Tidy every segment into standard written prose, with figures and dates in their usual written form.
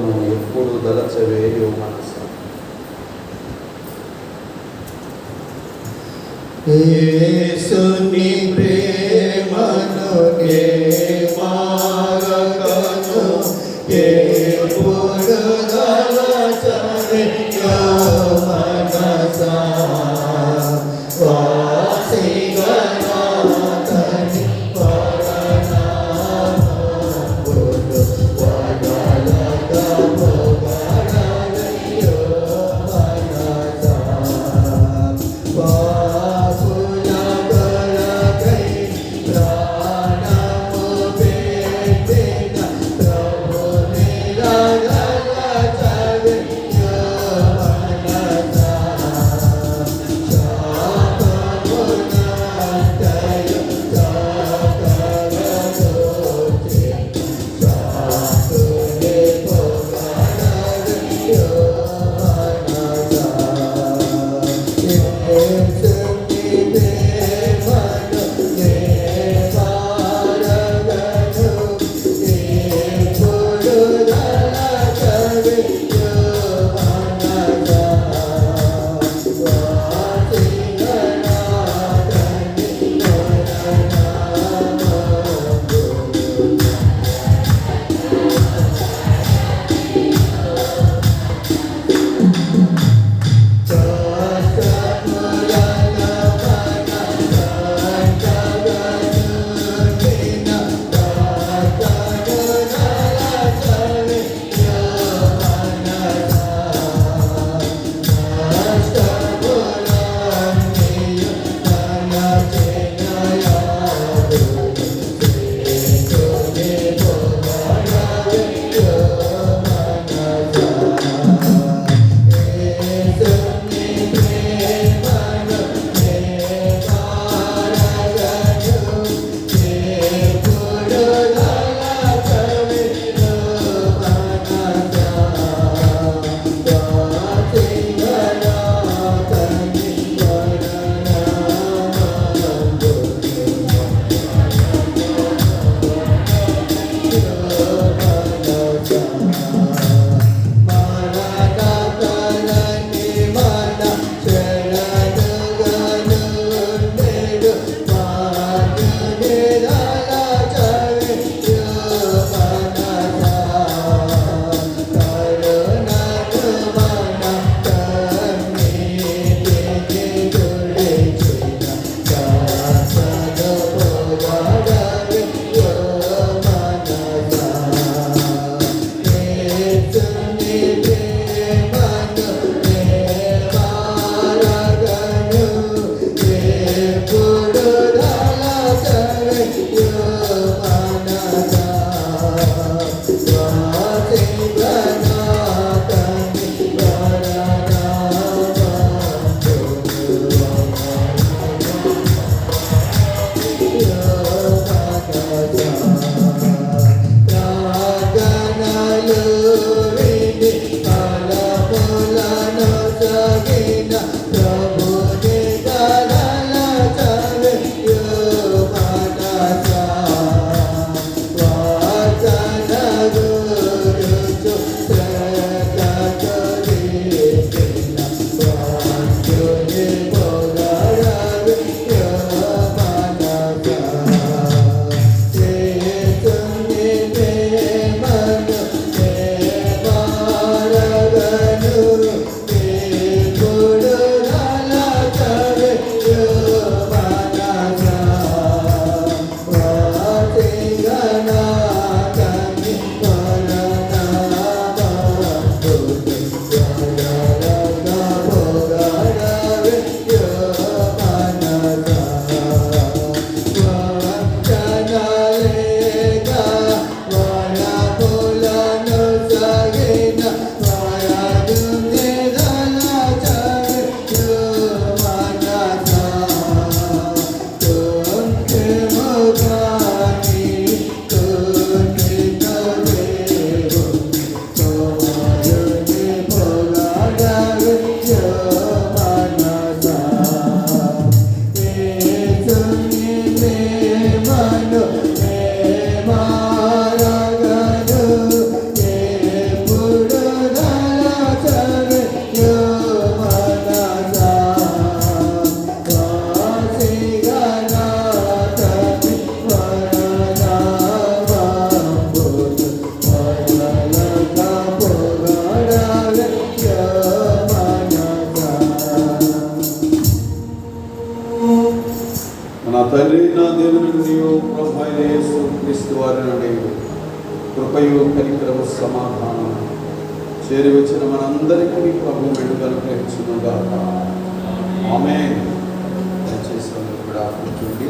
కృపను ఎప్పుడు దలచవేయు మనసు. యేసుని ప్రేమను మారకను ఎప్పుడు దలచవేయు మనసా. నిన్న దేవుని నుండి ప్రభు అయిన యేసు క్రీస్తు వారి నుండి కృపయు కనికరము సమాధానం చేరి వచ్చిన మనందరికీ ప్రభు మెండుగా అనుగ్రహించునుగాక. ఆమేన్. దయచేసి అందరూ కూడా కూర్చోండి.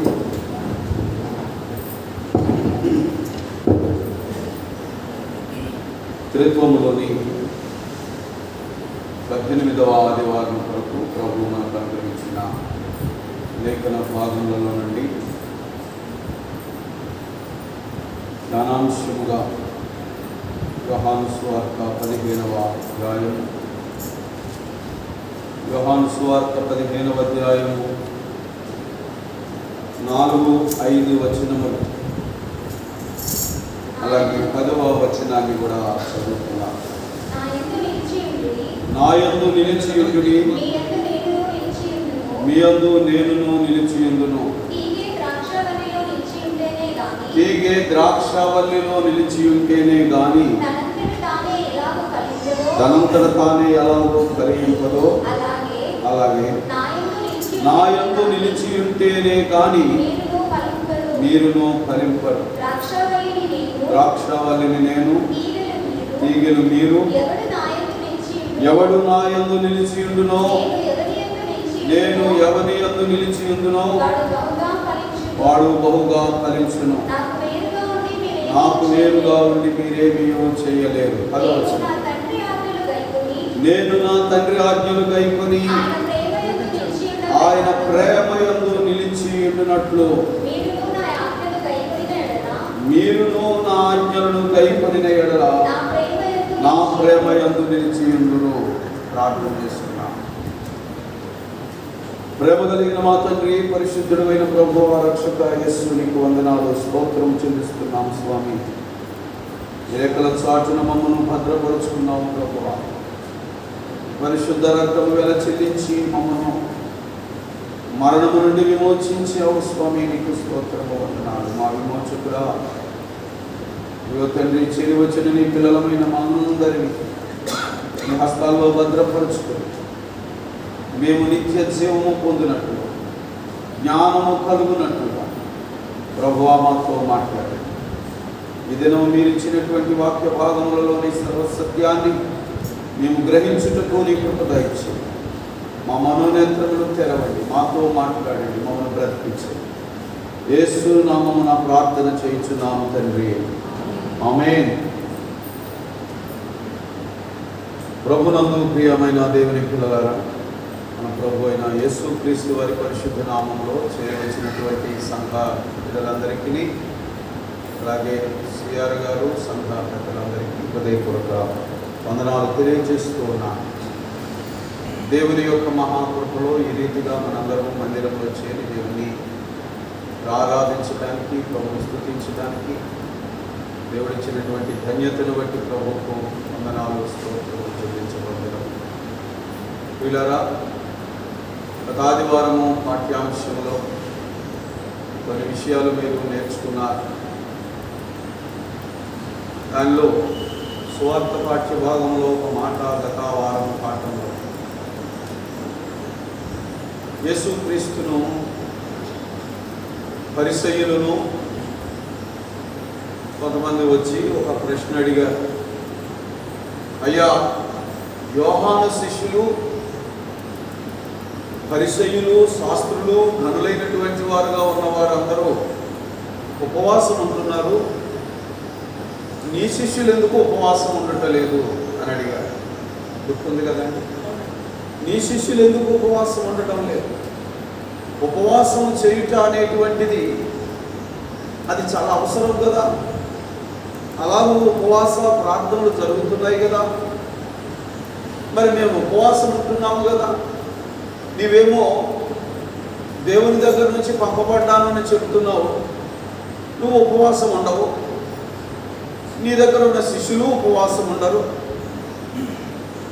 త్రిత్వములోని 18వ ఆదివారం వరకు ప్రభు మనకు అనుగ్రహించిన లేఖన భాగములలో నుండి జ్ఞానాంశముగా యోహాను సువార్త 15వ అధ్యాయం, యోహాను సువార్త 15వ అధ్యాయము 4-5 వచనములు, అలాగే 10వ వచనాన్ని కూడా చదువుతున్నాం. నా యందు నిలిచియుండుడి, మీ యందు నేనును నిలిచియుందును. తీగె ద్రాక్షావల్లిలో నిలిచియుంటేనే గాని తనంతట తానే ఎలాగో ఫలింపదో, అలాగే నా యందు నిలిచియుంటేనే గాని మీరును ఫలింపరు. ద్రాక్షావల్లిని నేను, తీగెలు మీరు. ఎవడు నా యందు నిలిచియుండునో, నేను ఎవని యందు నిలిచియుందునో వాడు బహుగా ఫలించును. నాకు వేరుగా ఉండి మీరేమీ చేయలేరు. నేను నా తండ్రి ఆజ్ఞలు గైకొని ఆయన ప్రేమ యందు నిలిచియుండునట్లు మీరును నా ఆజ్ఞలను గైకొనిన ఎడల నా ప్రేమ యందు నిలిచియుండును. ప్రార్థన చేస్తున్నా. ప్రేమ కలిగిన మా తండ్రి, పరిశుద్ధుడైన ప్రభువా, రక్షక యేసు నీకు వందనాలు, స్తోత్రం చెల్లిస్తున్నాం స్వామి. రేఖల చాటున మమ్మను భద్రపరుచుకున్నాము ప్రభువా. పరిశుద్ధ రక్తము వెల చెల్లించి మమ్మను మరణము నుండి విమోచించావు స్వామి. నీకు స్తోత్రము, వందనాలు. మా విమోచకుడా, ఇదిగో తండ్రి, చేరి వచ్చిన నీ పిల్లలమైన మా అందరినీ నీ హస్తాల్లో భద్రపరుచుకొని మేము నిత్య జీవము పొందినట్టుగా, జ్ఞానము కలుగునట్టుగా ప్రభువా మాతో మాట్లాడండి. ఈ దినం మీరు ఇచ్చినటువంటి వాక్య భాగములలోని సర్వసత్యాన్ని మేము గ్రహించుటకు నీ కృప దయచేయండి. మా మనోనేత్రములు తెరవండి, మాతో మాట్లాడండి, మమ్మల్ని బ్రతికించండి. యేసు నామమున ప్రార్థన చేయించున్నాము తండ్రి, ఆమేన్. ప్రభునందు ప్రియమైన దేవుని పిల్లలారా, మన ప్రభు అయిన యేసు క్రీస్తు వారి పరిశుద్ధ నామంలో చేరవలసినటువంటి సంఘ పిల్లలందరికీ, అలాగే సిఆర్ గారు సంఘ పెద్దలందరికీ హృదయపూర్వక వందనాలు తెలియజేస్తూ ఉన్నాను. దేవుని యొక్క మహాకృపలో ఈ రీతిగా మనందరం మందిరంలో చేరి దేవుని ఆరాధించడానికి, ప్రభువును స్తుతించడానికి దేవుడిచ్చినటువంటి ధన్యతను బట్టి ప్రభువుకు వందనాలు, స్తోత్రాలు చెల్లించబడ్డారు. వీళ్ళారా, గత ఆదివారము పాఠ్యాంశంలో కొన్ని విషయాలు మీరు నేర్చుకున్నారు. దానిలో సువార్త పాఠ్య భాగంలో ఒక మాట గత వారం పాఠంలో యేసుక్రీస్తును పరిసయ్యులను కొంతమంది వచ్చి ఒక ప్రశ్న అడిగారు. అయ్యా, యోహాను శిష్యులు, పరిసయ్యులు, శాస్త్రులు, ఘనులైనటువంటి వారుగా ఉన్నవారు అందరూ ఉపవాసం ఉంటున్నారు, నీ శిష్యులు ఎందుకు ఉపవాసం ఉండటలేదు అని అడిగారు. గుర్తుంది కదండి. నీ శిష్యులు ఎందుకు ఉపవాసం ఉండటం లేదు? ఉపవాసం చేయుట అనేటువంటిది అది చాలా అవసరం కదా. అలాగే ఉపవాస ప్రార్థనలు జరుగుతున్నాయి కదా. మరి మేము ఉపవాసం ఉంటున్నాము కదా, నీవేమో దేవుని దగ్గర నుంచి పంపబడ్డానని చెప్తున్నావు, నువ్వు ఉపవాసం ఉండవు, నీ దగ్గర ఉన్న శిష్యులు ఉపవాసం ఉండరు,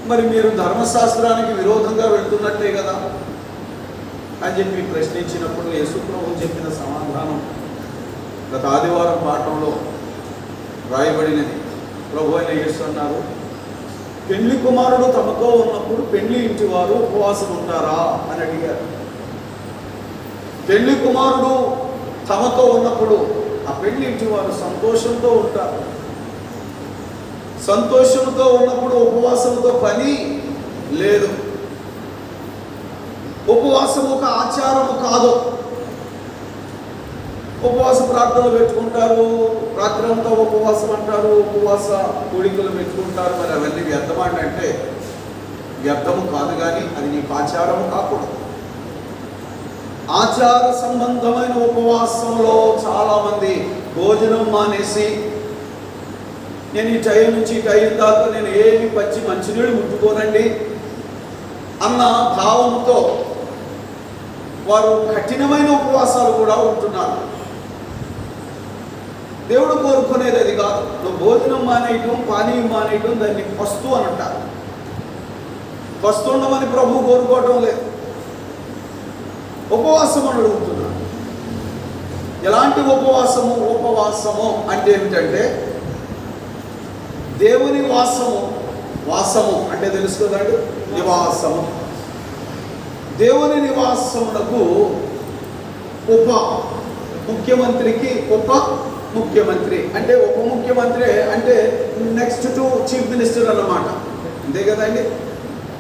మరి మీరు ధర్మశాస్త్రానికి విరోధంగా వెళ్తున్నట్టే కదా అని చెప్పి ప్రశ్నించినప్పుడు యేసు ప్రభువు చెప్పిన సమాధానం గత ఆదివారం పాఠంలో రాయబడినది. ప్రభు అయిన యేసు అన్నారు, పెళ్లి కుమారుడు తమతో ఉన్నప్పుడు పెళ్లి ఇంటి వారు ఉపవాసం ఉంటారా అని అడిగారు. పెళ్లి కుమారుడు తమతో ఉన్నప్పుడు ఆ పెళ్లి ఇంటి వారు సంతోషంతో ఉంటారు. సంతోషంతో ఉన్నప్పుడు ఉపవాసంతో పని లేదు. ఉపవాసం ఒక ఆచారము కాదు. ఉపవాస ప్రార్థనలు పెట్టుకుంటారు, రాత్రి అంతా ఉపవాసం అంటారు, ఉపవాస కోడికలు పెట్టుకుంటారు. మరి అవన్నీ వ్యర్థమాట అంటే వ్యర్థము కాదు, కానీ అది నీకు ఆచారము కాకూడదు. ఆచార సంబంధమైన ఉపవాసంలో చాలామంది భోజనం మానేసి, నేను ఈ టైం నుంచి ఈ టైం దాకా నేను ఏమి మంచినీళ్ళు ముట్టుకోనండి అన్న భావంతో వారు కఠినమైన ఉపవాసాలు కూడా ఉంటున్నారు. దేవుడు కోరుకునేది అది కాదు. నువ్వు భోజనం మానేయటం, పానీయం మానేయటం, దాన్ని పస్తు అని అంటారు. పస్తు ఉండమని ప్రభువు కోరుకోవటం లేదు. ఉపవాసం అని అడుగుతున్నాడు. ఎలాంటి ఉపవాసము? ఉపవాసము అంటే ఏమిటంటే దేవుని వాసము. వాసము అంటే తెలుసు కదండి, నివాసము. దేవుని నివాసమునకు ఉప ముఖ్యమంత్రికి ఉప ముఖ్యమంత్రి అంటే ఉప ముఖ్యమంత్రి అంటే నెక్స్ట్ టు చీఫ్ మినిస్టర్ అన్నమాట. అంతే కదండి.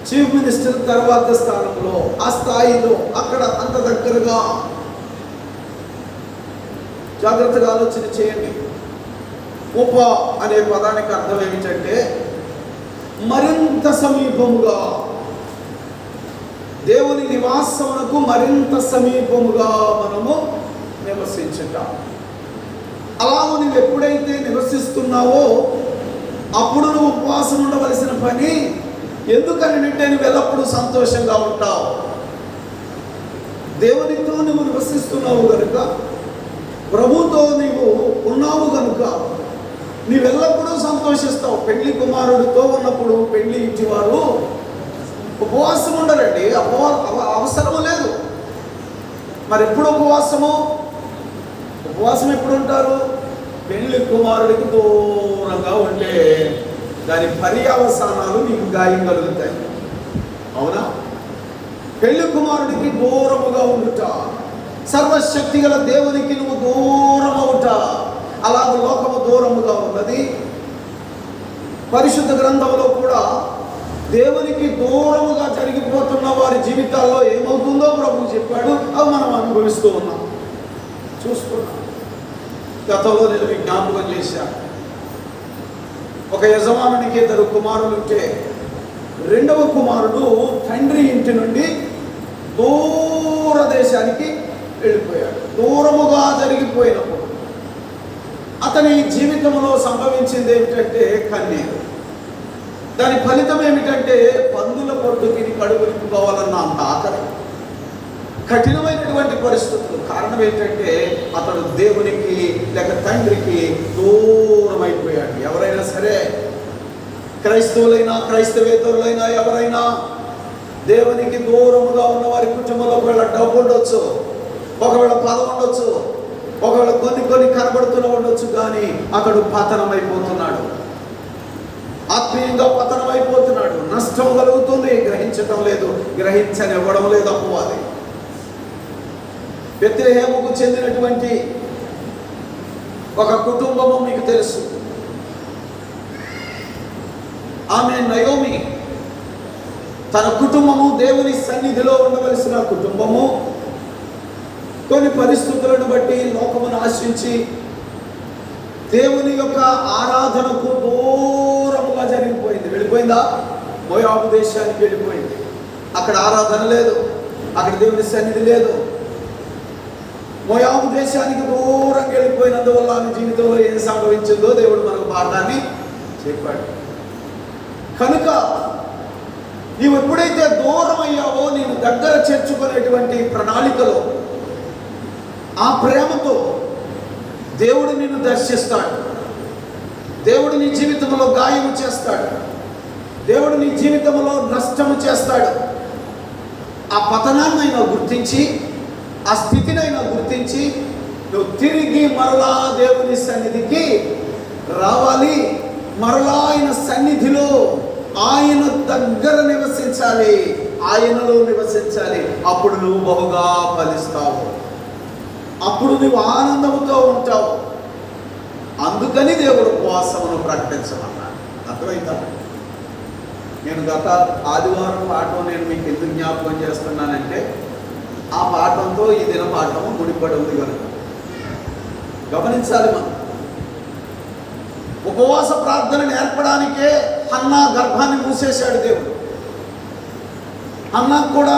చీఫ్ మినిస్టర్ తర్వాత స్థానంలో, ఆ స్థాయిలో, అక్కడ అంత దగ్గరగా. జాగ్రత్తగా ఆలోచన చేయండి. ఉప అనే పదానికి అర్థం ఏమిటంటే మరింత సమీపముగా, దేవుని నివాసమునకు మరింత సమీపముగా మనము నివసించుట. అలాగ నువ్వు ఎప్పుడైతే నివసిస్తున్నావో అప్పుడు నువ్వు ఉపవాసం ఉండవలసిన పని. ఎందుకనంటే నువ్వు ఎల్లప్పుడూ సంతోషంగా ఉంటావు. దేవునితో నువ్వు నివసిస్తున్నావు కనుక, ప్రభుతో నీవు ఉన్నావు కనుక నీవెల్లప్పుడూ సంతోషిస్తావు. పెళ్లి కుమారుడితో ఉన్నప్పుడు పెళ్లి ఇంటి వారు ఉపవాసం ఉండరండి, అవసరము లేదు. మరి ఎప్పుడు ఉపవాసము? ఉపవాసం ఎప్పుడు ఉంటారు? పెళ్లి కుమారుడికి దూరంగా ఉంటే దాని పర్యవసానాలు నీకు గాయం కలుగుతాయి. అవునా? పెళ్లి కుమారుడికి దూరముగా ఉండుట, సర్వశక్తి గల దేవునికి నువ్వు దూరం అవుట, అలాగ లోకము దూరముగా ఉన్నది. పరిశుద్ధ గ్రంథంలో కూడా దేవునికి దూరముగా జరిగిపోతున్న వారి జీవితాల్లో ఏమవుతుందో ప్రభువు చెప్పాడు. అవి మనం అనుభవిస్తూ ఉన్నాం, చూస్తున్నాం. గతంలో నేను జ్ఞాపకం చేశాను. ఒక యజమానునికి 2 కుమారులు ఉంటే రెండవ కుమారుడు తండ్రి ఇంటి నుండి దూర దేశానికి వెళ్ళిపోయాడు. దూరముగా జరిగిపోయినప్పుడు అతని జీవితంలో సంభవించింది ఏమిటంటే కన్నీరు. దాని ఫలితం ఏమిటంటే పందుల పొట్టు తిని కడుపు నింపుకోవాలన్న అంత ఆకలి, కఠినమైనటువంటి పరిస్థితులు. కారణం ఏంటంటే అతడు దేవునికి లేక తండ్రికి దూరం అయిపోయాడు. ఎవరైనా సరే, క్రైస్తవులైనా క్రైస్తవేతరులైనా ఎవరైనా దేవునికి దూరముగా ఉన్న వారి కుటుంబంలో ఒకవేళ డబ్బు ఉండొచ్చు, ఒకవేళ పదం ఉండొచ్చు, ఒకవేళ కొన్ని కనబడుతూనే ఉండొచ్చు, కానీ అతడు పతనమైపోతున్నాడు. ఆత్మీయంగా పతనమైపోతున్నాడు. నష్టం కలుగుతుంది, గ్రహించటం లేదు, గ్రహించనివ్వడం లేదు అపవాది. బెత్లెహేముకు చెందినటువంటి ఒక కుటుంబము మీకు తెలుసు. ఆమె నయోమి. తన కుటుంబము దేవుని సన్నిధిలో ఉండవలసిన కుటుంబము కొన్ని పరిస్థితులను బట్టి లోకమును ఆశ్రయించి దేవుని యొక్క ఆరాధనకు దూరముగా జరిగిపోయింది. వెళ్ళిపోయిందా? మోయాబు దేశానికి వెళ్ళిపోయింది. అక్కడ ఆరాధన లేదు, అక్కడ దేవుని సన్నిధి లేదు. మోయాబు దేశానికి దూరంగా వెళ్ళిపోయినందువల్ల ఆమె జీవితంలో ఏం సంభవించిందో దేవుడు మనకు పాఠాన్ని చెప్పాడు. కనుక నీవు ఎప్పుడైతే దూరం అయ్యావో నేను దగ్గర చేర్చుకునేటువంటి ప్రణాళికలో, ఆ ప్రేమతో దేవుడు నిన్ను దర్శిస్తాడు. దేవుడు నీ జీవితంలో గాయము చేస్తాడు. దేవుడు నీ జీవితంలో నష్టము చేస్తాడు. ఆ పతనాన్నైనా గుర్తించి, ఆ స్థితినైనా గుర్తించి నువ్వు తిరిగి మరలా దేవుని సన్నిధికి రావాలి. మరలా ఆయన సన్నిధిలో, ఆయన దగ్గర నివసించాలి, ఆయనలో నివసించాలి. అప్పుడు నువ్వు బహుగా ఫలిస్తావు. అప్పుడు నువ్వు ఆనందముతో ఉంటావు. అందుకని దేవుడు ఉపవాసమును ప్రకటించమన్నాడు. అర్థమైందా? నేను గత ఆదివారం పాఠం నేను మీకు ఎందుకు జ్ఞాపకం చేస్తున్నానంటే, ఆ పాఠంతో ఈ దిన పాఠము ముడిపడి ఉంది కనుక గమనించాలి. మనం ఉపవాస ప్రార్థన నేర్పడానికే హన్నా గర్భాన్ని మూసేశాడు దేవుడు. హన్నాకు కూడా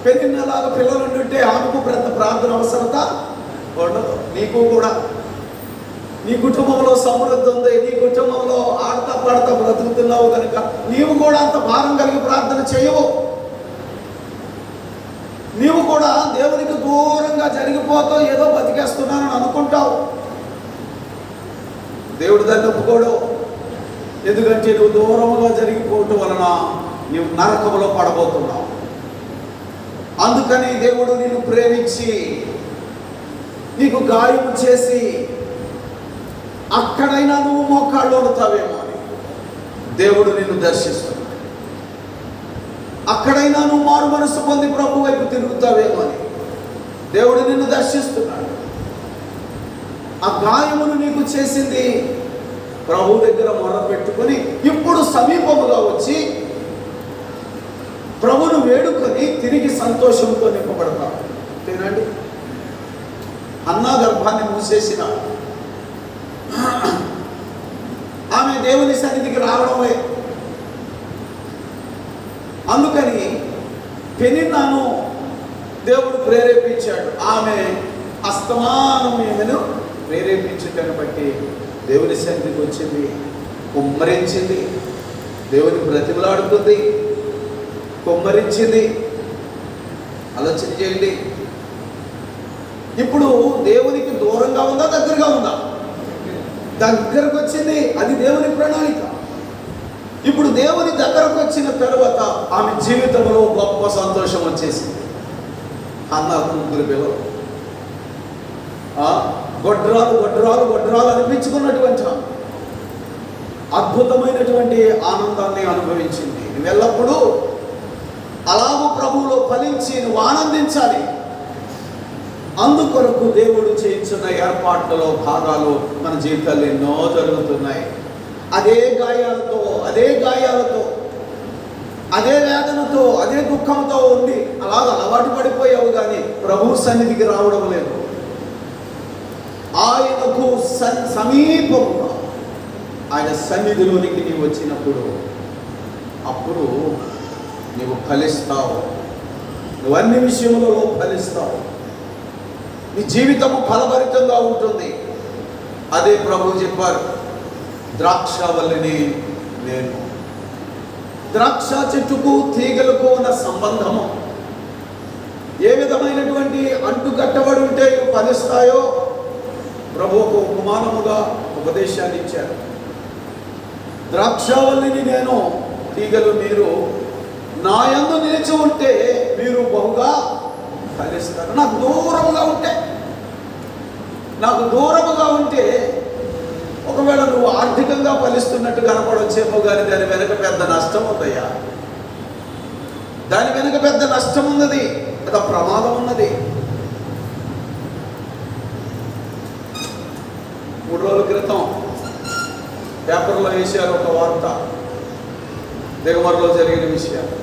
పెళ్ళినలాగా పిల్లలు ఉంటే ఆమెకు పెద్ద ప్రార్థన అవసరత ఉండదు. నీకు కూడా నీ కుటుంబంలో సమృద్ధి ఉంది, నీ కుటుంబంలో ఆడతా పాడతా బ్రతుకుతున్నావు కనుక నీవు కూడా అంత భారం కలిగి ప్రార్థన చేయవు. నీవు కూడా దేవునికి దూరంగా జరిగిపోతూ ఏదో బతికేస్తున్నానని అనుకుంటావు. దేవుడు దాన్ని ఒప్పుకోడు. ఎందుకంటే నువ్వు దూరంగా జరిగిపోవటం వలన నీవు నరకములో పడబోతున్నావు. అందుకని దేవుడు నిన్ను ప్రేమించి నీకు గాయం చేసి అక్కడైనా నువ్వు మోకాళ్ళు వడుతావేమో అని దేవుడు నిన్ను దర్శిస్తున్నాడు. అక్కడైనా నువ్వు మారు మనసు పొంది ప్రభు వైపు తిరుగుతావేమో అని దేవుడు నిన్ను దర్శిస్తున్నాడు. ఆ గాయమును నీకు చేసింది ప్రభు దగ్గర మొర పెట్టుకొని ఇప్పుడు సమీపముగా వచ్చి ప్రభును వేడుకొని తిరిగి సంతోషంతో నింపబడతావు. అంతేనండి. అన్నా గర్భాన్ని మూసేసిన ఆమె దేవుని సన్నిధికి రావడమే. అందుకని పెనిన్నాను దేవుడు ప్రేరేపించాడు. ఆమె అస్తమానం ఈమెను ప్రేరేపించటాన్ని బట్టి దేవుని సన్నిధికి వచ్చింది, కుమ్మరించింది, దేవుని బ్రతిమలాడుతుంది, కుమ్మరించింది. ఆలోచన చేయండి. ఇప్పుడు దేవునికి దూరంగా ఉందా, దగ్గరగా ఉందా? దగ్గరకు వచ్చింది. అది దేవుని ప్రణాళిక. ఇప్పుడు దేవుని దగ్గరకు వచ్చిన తర్వాత ఆమె జీవితంలో గొప్ప సంతోషం వచ్చేసింది. అన్నారు ముగ్గురు పిల్లలు. గొడ్రాలు గొడ్రాలు గొడ్రాలు అనిపించుకున్నటువంటి అద్భుతమైనటువంటి ఆనందాన్ని అనుభవించింది. నువ్వు ఎల్లప్పుడూ అలాగూ ప్రభువులో ఫలించి నువ్వు ఆనందించాలి. అందుకొరకు దేవుడు చేయించిన ఏర్పాట్లలో భాగాలు మన జీవితాల్లో ఎన్నో జరుగుతున్నాయి. అదే గాయాలతో అదే వేదనతో అదే దుఃఖంతో ఉండి అలాగ అలవాటు పడిపోయావు, కానీ ప్రభు సన్నిధికి రావడం లేదు. ఆయనకు సమీపంగా ఆయన సన్నిధిలోనికి నీవు వచ్చినప్పుడు అప్పుడు నీవు ఫలిస్తావు. నువ్వు అన్ని విషయములలో ఫలిస్తావు. నీ జీవితము ఫలభరితంగా ఉంటుంది. అదే ప్రభు చెప్పారు, ద్రాక్షవల్లిని నేను. ద్రాక్ష చెట్టుకు తీగలకు ఉన్న సంబంధము ఏ విధమైనటువంటి అంటుకట్టబడి ఉంటే ఫలిస్తాయో ప్రభు ఒక ఉపమానముగా ఉపదేశాన్ని ఇచ్చారు. ద్రాక్షవల్లిని నేను, తీగలు మీరు. నా యందు నిలిచి ఉంటే మీరు బహుగా ఫలిస్తారు. నాకు దూరముగా ఉంటే ఒకవేళ నువ్వు ఆర్థికంగా ఫలిస్తున్నట్టు కనపడొచ్చేమో, కానీ దాని వెనక పెద్ద నష్టం ఉందయ్యా. దాని వెనక పెద్ద నష్టం ఉన్నది, పెద్ద ప్రమాదం ఉన్నది. 3 రోజుల క్రితం పేపర్లో వేశారు ఒక వార్త, దిగమరలో జరిగిన విషయాలు.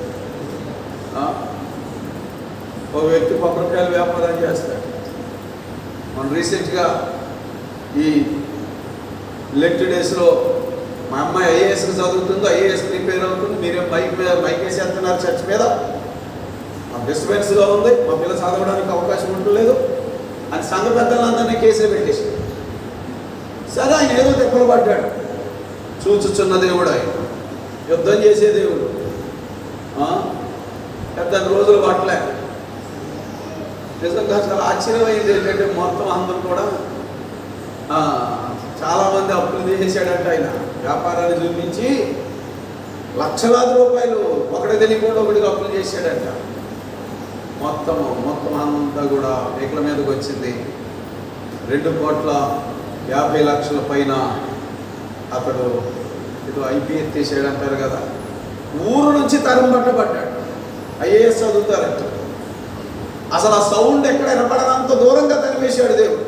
ఒక వ్యక్తి కొబ్బరికాయలు వ్యాపారం చేస్తాడు. మనం రీసెంట్గా ఈ ఎలక్టెడ్ డేస్లో మా అమ్మాయి ఐఏఎస్కి చదువుతుందో, ఐఏఎస్ ప్రిపేర్ అవుతుంది, మీరేం మైక్ వేసేస్తున్నారు చర్చ్ మీద, మాకు డిస్టర్బెన్స్గా ఉంది, మా పిల్లలు చదవడానికి అవకాశం ఉండలేదు అని సంఘ పెద్దలందరినీ కేసులు పెట్టేసి. సరే, ఆయన ఏదో తెప్పలు పడ్డాడు. చూచుచున్న దేవుడు ఆయన, యుద్ధం చేసే దేవుడు. పెద్ద రోజులు పట్టలే. నిజంగా చాలా ఆశ్చర్యమైంది ఏంటంటే మొత్తం అందరూ కూడా చాలామంది అప్పులు చేశాడంట. ఆయన వ్యాపారాన్ని చూపించి లక్షలాది రూపాయలు ఒకటి తెలియకుండా ఒకటికి అప్పులు చేశాడంట. మొత్తం అంతా కూడా రేకుల మీదకి వచ్చింది. 2,50,00,000 పైన అతడు ఏదో ఐపీ ఎత్తేసాడు అంటారు కదా, ఊరు నుంచి తరం పట్టబడ్డాడు. ఐఏఎస్ చదువుతారంట. అసలు ఆ సౌండ్ ఎక్కడ వినపడనంత దూరంగా తరిమేశాడు దేవుడు.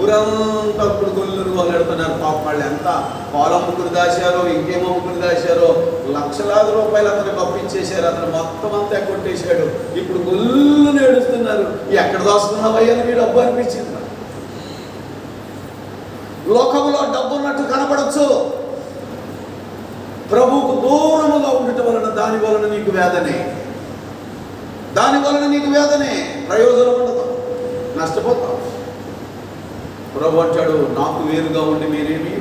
ఊరంతా ఇప్పుడు గొల్లురు వల్లెడుతున్నారు. పాప వాళ్ళు ఎంత పొలం ముగ్గురు దాశారో, ఇంకేమో ముగ్గురు దాశారో, లక్షలాది రూపాయలు అతను పంపించేశారు. అతను మొత్తం అంతా కొట్టేశాడు. ఇప్పుడు గొల్లు ఏడుస్తున్నారు. ఎక్కడ దాస్తున్నావయ్యా మీ డబ్బు అనిపించింది. లోకంలో డబ్బు ఉన్నట్టు కనపడచ్చు, ప్రభువుకు దూరముగా ఉండటం వలన దాని వలన నీకు వేదనే, దాని వలన నీకు వేదనే, ప్రయోజనం ఉండదు, నష్టపోతావు. ప్రభు అంటాడు, నాకు వేరుగా ఉండి మీరేమీ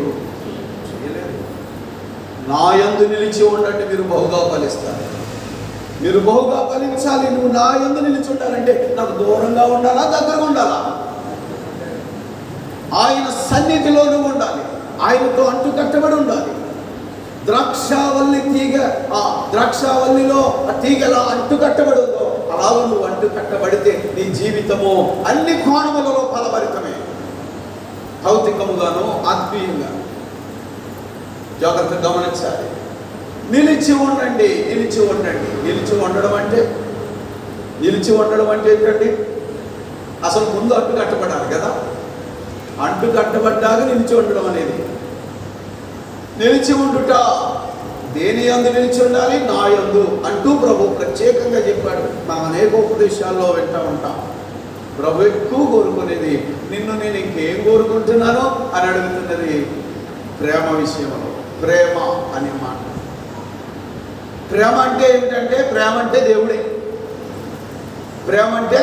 చేయలేదు. నా యందు నిలిచి ఉండండి, మీరు బహుగా ఫలిస్తారు. మీరు బహుగా ఫలించాలి. నువ్వు నా యందు నిలిచి ఉండాలంటే నాకు దూరంగా ఉండాలా, దగ్గరగా ఉండాలా? ఆయన సన్నిధిలో నువ్వు ఉండాలి, ఆయనతో అంటు కట్టబడి ఉండాలి. ద్రాక్షావల్లి తీగ, ఆ ద్రాక్షావల్లిలో ఆ తీగలా అంటు కట్టబడి ఉందో అలాగే నువ్వు అంటు కట్టబడితే నీ జీవితము అన్ని కోణములలో ఫలభరితమే, భౌతికముగాను ఆత్మీయంగా. జాగ్రత్తగా గమనించాలి. నిలిచి ఉండండి, నిలిచి ఉండండి. నిలిచి ఉండడం అంటే ఏంటండి? అసలు ముందు అంటు కట్టబడాలి కదా. అంటు కట్టబడ్డాక నిలిచి ఉండడం అనేది. నిలిచి ఉండుట, దేని యందు నిలిచి ఉండాలి? నా యందు అంటూ ప్రభు ప్రత్యేకంగా చెప్పాడు. మనం అనేక ఉపదేశాల్లో వింటూ ఉంటాం. ప్రభు ఎక్కువ కోరుకునేది, నిన్ను నేను ఇంకేం కోరుకుంటున్నానో అని అడుగుతున్నది ప్రేమ విషయంలో. ప్రేమ అనే మాట. ప్రేమ అంటే ఏమిటంటే, ప్రేమ అంటే దేవుడే. ప్రేమ అంటే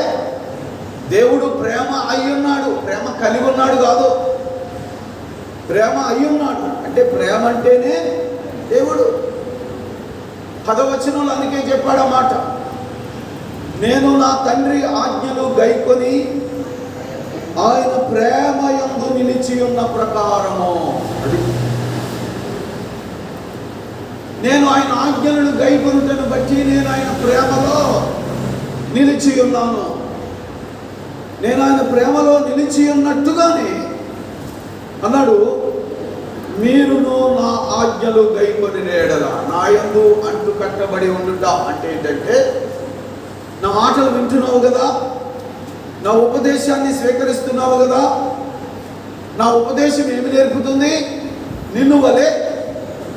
దేవుడు ప్రేమ అయ్యున్నాడు, ప్రేమ కలిగి ఉన్నాడు కాదు. ప్రేమ అయ్యున్నాడు అంటే ప్రేమ అంటేనే దేవుడు. 10వ వచనంలో అందుకే చెప్పాడు ఆ మాట, నేను నా తండ్రి ఆజ్ఞలు గైకొని ఆయన ప్రేమ యందు నిలిచి ఉన్న ప్రకారము. నేను ఆయన ఆజ్ఞలను గైకొనుటను బట్టి నేను ఆయన ప్రేమలో నిలిచి ఉన్నాను. నేను ఆయన ప్రేమలో నిలిచి ఉన్నట్టుగానే అన్నాడు, మీరును నా ఆజ్ఞలు గైకొని నేడల. నా యందు అంటు కట్టబడి ఉండుట అంటే ఏంటంటే, నా మాటలు వింటున్నావు కదా, నా ఉపదేశాన్ని స్వీకరిస్తున్నావు కదా. నా ఉపదేశం ఏమి నేర్పుతుంది? నిన్ను వలె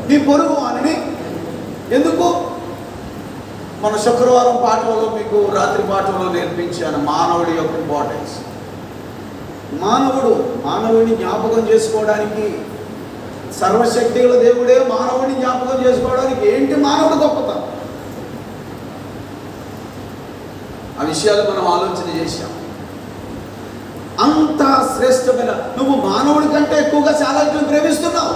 నీ పొరుగు వానిని. ఎందుకు? మన శుక్రవారం పాఠంలో మీకు రాత్రి పాఠంలో నేర్పించాను మానవుడి యొక్క ఇంపార్టెన్స్. మానవుడిని జ్ఞాపకం చేసుకోవడానికి, సర్వశక్తి గల దేవుడే మానవుడిని జ్ఞాపకం చేసుకోవడానికి ఏంటి మానవుడు గొప్పతనం? ఆ విషయాలు మనం ఆలోచన చేశాం. అంత శ్రేష్టమైన, నువ్వు మానవుడి కంటే ఎక్కువగా చాలా ప్రేమిస్తున్నావు.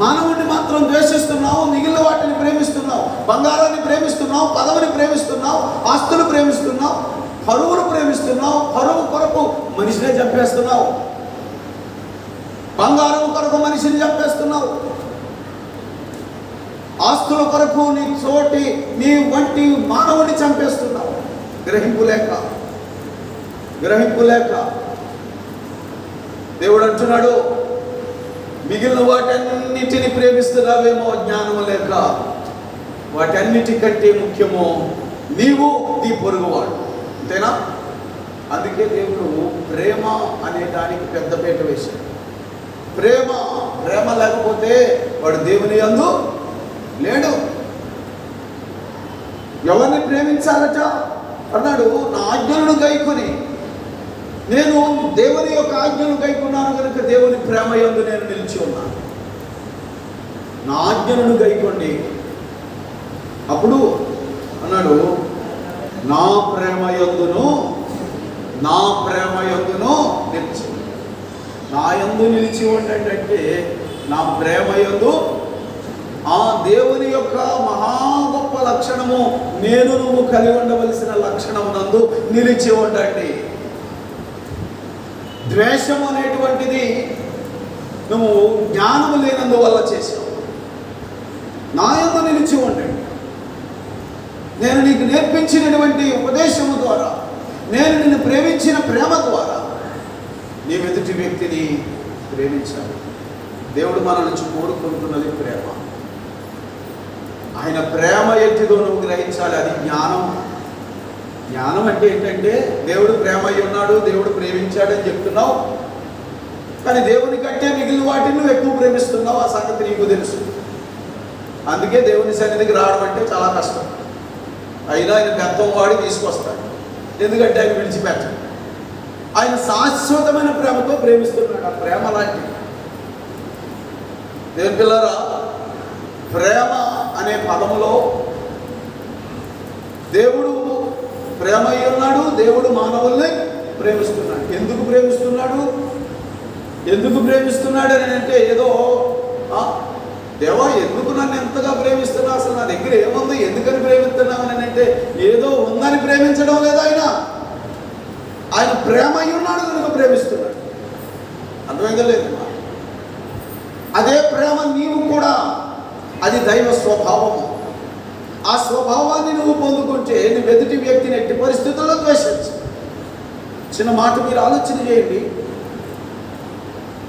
మానవుడిని మాత్రం ద్వేషిస్తున్నావు, మిగిలిన వాటిని ప్రేమిస్తున్నావు, బంగారాన్ని ప్రేమిస్తున్నావు, పదవిని ప్రేమిస్తున్నావు, ఆస్తులు ప్రేమిస్తున్నావు, పరువును ప్రేమిస్తున్నావు. పరువు కొరకు మనిషినే చంపేస్తున్నావు, బంగారం కొరకు మనిషిని చంపేస్తున్నావు, ఆస్తుల కొరకు నీ వంటి మానవుని చంపేస్తున్నావు. గ్రహింపు లేక దేవుడు అంటున్నాడు, మిగిలిన వాటన్నిటిని ప్రేమిస్తున్నావేమో జ్ఞానం లేక. వాటన్నిటికంటే ముఖ్యమో నీవు నీ పొరుగువాడు. అంతేనా? అందుకే దేవుడు ప్రేమ అనే దానికి పెద్దపీట వేశాడు. ప్రేమ లేకపోతే వాడు దేవుని యందు లేడు. ఎవరిని ప్రేమించాలట అన్నాడు, నా ఆజ్ఞలను గైకొని. నేను దేవుని యొక్క ఆజ్ఞను గైకున్నాను కనుక దేవుని ప్రేమ యందు నేను నిలిచి ఉన్నాను. నా ఆజ్ఞలను గైకోండి. అప్పుడు అన్నాడు, నా ప్రేమ యందును నిలిచి. నా యందు నిలిచి ఉండండి అంటే, నా ప్రేమ యందు ఆ దేవుని యొక్క మహా గొప్ప లక్షణము, నేను నువ్వు కలిగి ఉండవలసిన లక్షణమునందు నిలిచి ఉండండి. ద్వేషం అనేటువంటిది నువ్వు జ్ఞానము లేనందువల్ల చేశావు. నా యందు నిలిచి ఉండండి. నేను నీకు నేర్పించినటువంటి ఉపదేశము ద్వారా, నేను నిన్ను ప్రేమించిన ప్రేమ ద్వారా నీ ఎదుటి వ్యక్తిని ప్రేమించాలి. దేవుడు మన నుంచి కోరుకుంటున్నది ప్రేమ. ఆయన ప్రేమ ఎట్టిదో నువ్వు గ్రహించాలి. అది జ్ఞానం. జ్ఞానం అంటే ఏంటంటే దేవుడు ప్రేమ అయి ఉన్నాడు, దేవుడు ప్రేమించాడని చెప్తున్నావు, కానీ దేవుని కంటే మిగిలిన వాటిని నువ్వు ఎక్కువ ప్రేమిస్తున్నావు. ఆ సంగతి నీకు తెలుసు. అందుకే దేవుని సన్నిధికి రావడం అంటే చాలా కష్టం. అయినా ఆయన బెత్తం వాడి తీసుకొస్తాడు. ఎందుకంటే ఆయన విడిచిపెట్టాడు. ఆయన శాశ్వతమైన ప్రేమతో ప్రేమిస్తున్నాడు. ఆ ప్రేమ లాంటిది. దేవుని పిల్లరా, ప్రేమ అనే పదములో దేవుడు ప్రేమ అయి ఉన్నాడు. దేవుడు మానవుల్ని ప్రేమిస్తున్నాడు. ఎందుకు ప్రేమిస్తున్నాడు? ఎందుకు ప్రేమిస్తున్నాడు అని అంటే ఏదో దేవా ఎందుకు నన్ను ఎంతగా ప్రేమిస్తున్నావు, అసలు నా దగ్గర ఏముంది, ఎందుకని ప్రేమిస్తున్నావు అని అంటే ఏదో ఉందని ప్రేమించడం లేదు. ఆయన ప్రేమ అయి ఉన్నాడు కనుక ప్రేమిస్తున్నాడు. అర్థమైందా లేదు? అదే ప్రేమ నీవు కూడా, అది దైవ స్వభావము. ఆ స్వభావాన్ని నువ్వు పొందుకుంటే నువ్వు ఎదుటి వ్యక్తిని ఎట్టి పరిస్థితుల్లో ద్వేషించు. చిన్న మాట మీరు ఆలోచన చేయండి.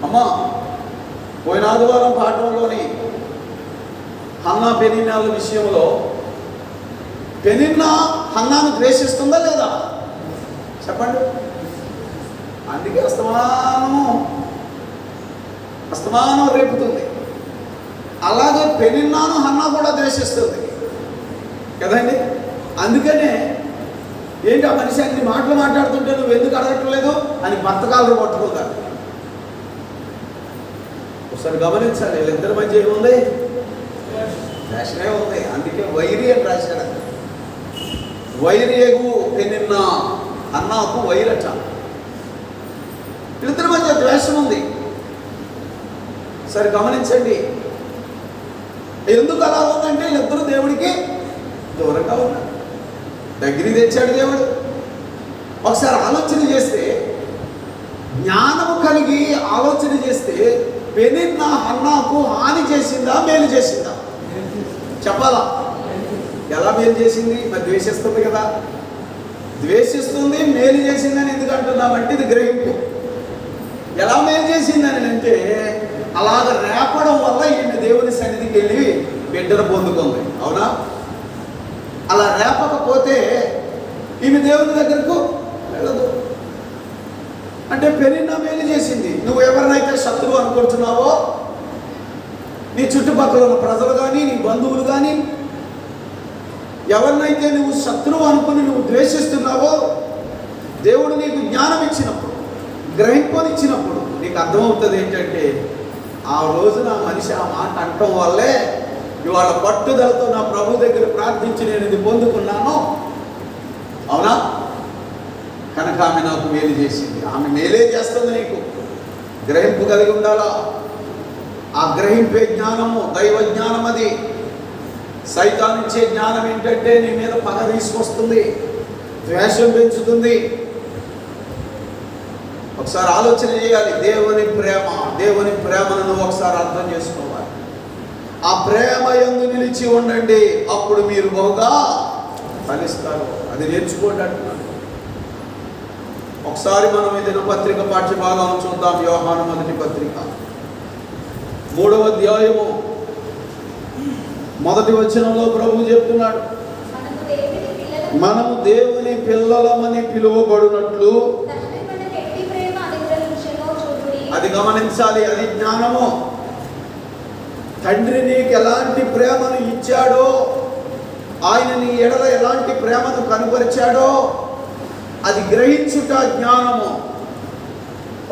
అమ్మా, పోయిన ఆదివారం పాఠంలోని హన్నా పెనిన్నాల విషయంలో పెనిన్నా హన్నాను ద్వేషిస్తుందా లేదా చెప్పండి. అందుకే అస్తమానం రేపుతుంది. అలాగే పెనిన్నాను హన్నా కూడా ద్వేషిస్తుంది కదండి. అందుకనే ఏంటి ఆ మనిషి అన్ని మాటలు మాట్లాడుతుంటే నువ్వు ఎందుకు అడగట్లేదు అని భర్తకాలు పట్టుకుంటారు. ఒకసారి గమనించాలి, వీళ్ళిద్దరి మధ్య ఏముంది? ద్వేషమే ఉంది. అందుకే వైరి అని రాశాడు. వైరియగు పెనిన్నా అన్నాకు వైరట. వీళ్ళిద్దరి మధ్య ద్వేషం ఉంది. సరే గమనించండి, ఎందుకు అలా ఉందంటే వీళ్ళిద్దరూ దేవుడికి దూరంగా ఉన్నారు. దగ్గరికి తెచ్చాడు దేవుడు. ఒకసారి ఆలోచన చేస్తే, జ్ఞానము కలిగి ఆలోచన చేస్తే పెనిన్నా హన్నాకు హాని చేసిందా, మేలు చేసిందా చెప్పాలా? ఎలా మేలు చేసింది? మరి ద్వేషిస్తుంది కదా. ద్వేషిస్తుంది, మేలు చేసిందని ఎందుకు అంటున్నామంటే ఇది గ్రహింపు. ఎలా మేలు చేసిందని అంటే అలాగ రేపడం వల్ల ఈయన దేవుని సన్నిధికి వెళ్ళి బిడ్డను పొందుకుంది. అవునా? అలా రేపకపోతే ఈమె దేవుని దగ్గరకు వెళ్ళదు. అంటే పెనిన్నా మేలు చేసింది. నువ్వు ఎవరినైతే శత్రువు అనుకుంటున్నావో, నీ చుట్టుపక్కల ఉన్న ప్రజలు కానీ, నీ బంధువులు కానీ, ఎవరినైతే నువ్వు శత్రువు అనుకుని నువ్వు ద్వేషిస్తున్నావో, దేవుడు నీకు జ్ఞానం ఇచ్చినప్పుడు, గ్రహింపనిచ్చినప్పుడు నీకు అర్థమవుతుంది ఏంటంటే ఆ రోజున మనిషి ఆ మాట అంటం వల్లే ఇవాళ పట్టుదలతో నా ప్రభు దగ్గర ప్రార్థించి నేను ఇది పొందుకున్నాను. అవునా? కనుక ఆమె నాకు మేలు చేసింది. ఆమె మేలే చేస్తుంది. నీకు గ్రహింపు కలిగి ఉండాలా. ఆ గ్రహింపే జ్ఞానము దైవ జ్ఞానం. అది సైతానిచ్చే జ్ఞానం ఏంటంటే నీ మీద పగ తీసుకొస్తుంది, ద్వేషం పెంచుతుంది. ఒకసారి ఆలోచన చేయాలి. దేవుని ప్రేమను నువ్వు ఒకసారి అర్థం చేసుకోవాలి. ఆ ప్రేమ యందు నిలిచి ఉండండి, అప్పుడు మీరు బహుగా ఫలిస్తారు. అది నేర్చుకోండి అంటున్నాను. ఒకసారి మనం ఈ దినపత్రిక పాఠ్యభాగం చూద్దాం. యోహాను మొదటి పత్రిక 3వ అధ్యాయము 1వ వచనంలో ప్రభువు చెప్తున్నాడు, మనము దేవుని పిల్లలమని పిలువబడినట్లు. అది గమనించాలి. అది జ్ఞానము. తండ్రి నీకు ఎలాంటి ప్రేమను ఇచ్చాడో, ఆయన నీ ఎడల ఎలాంటి ప్రేమను కనుపరిచాడో అది గ్రహించుట జ్ఞానము.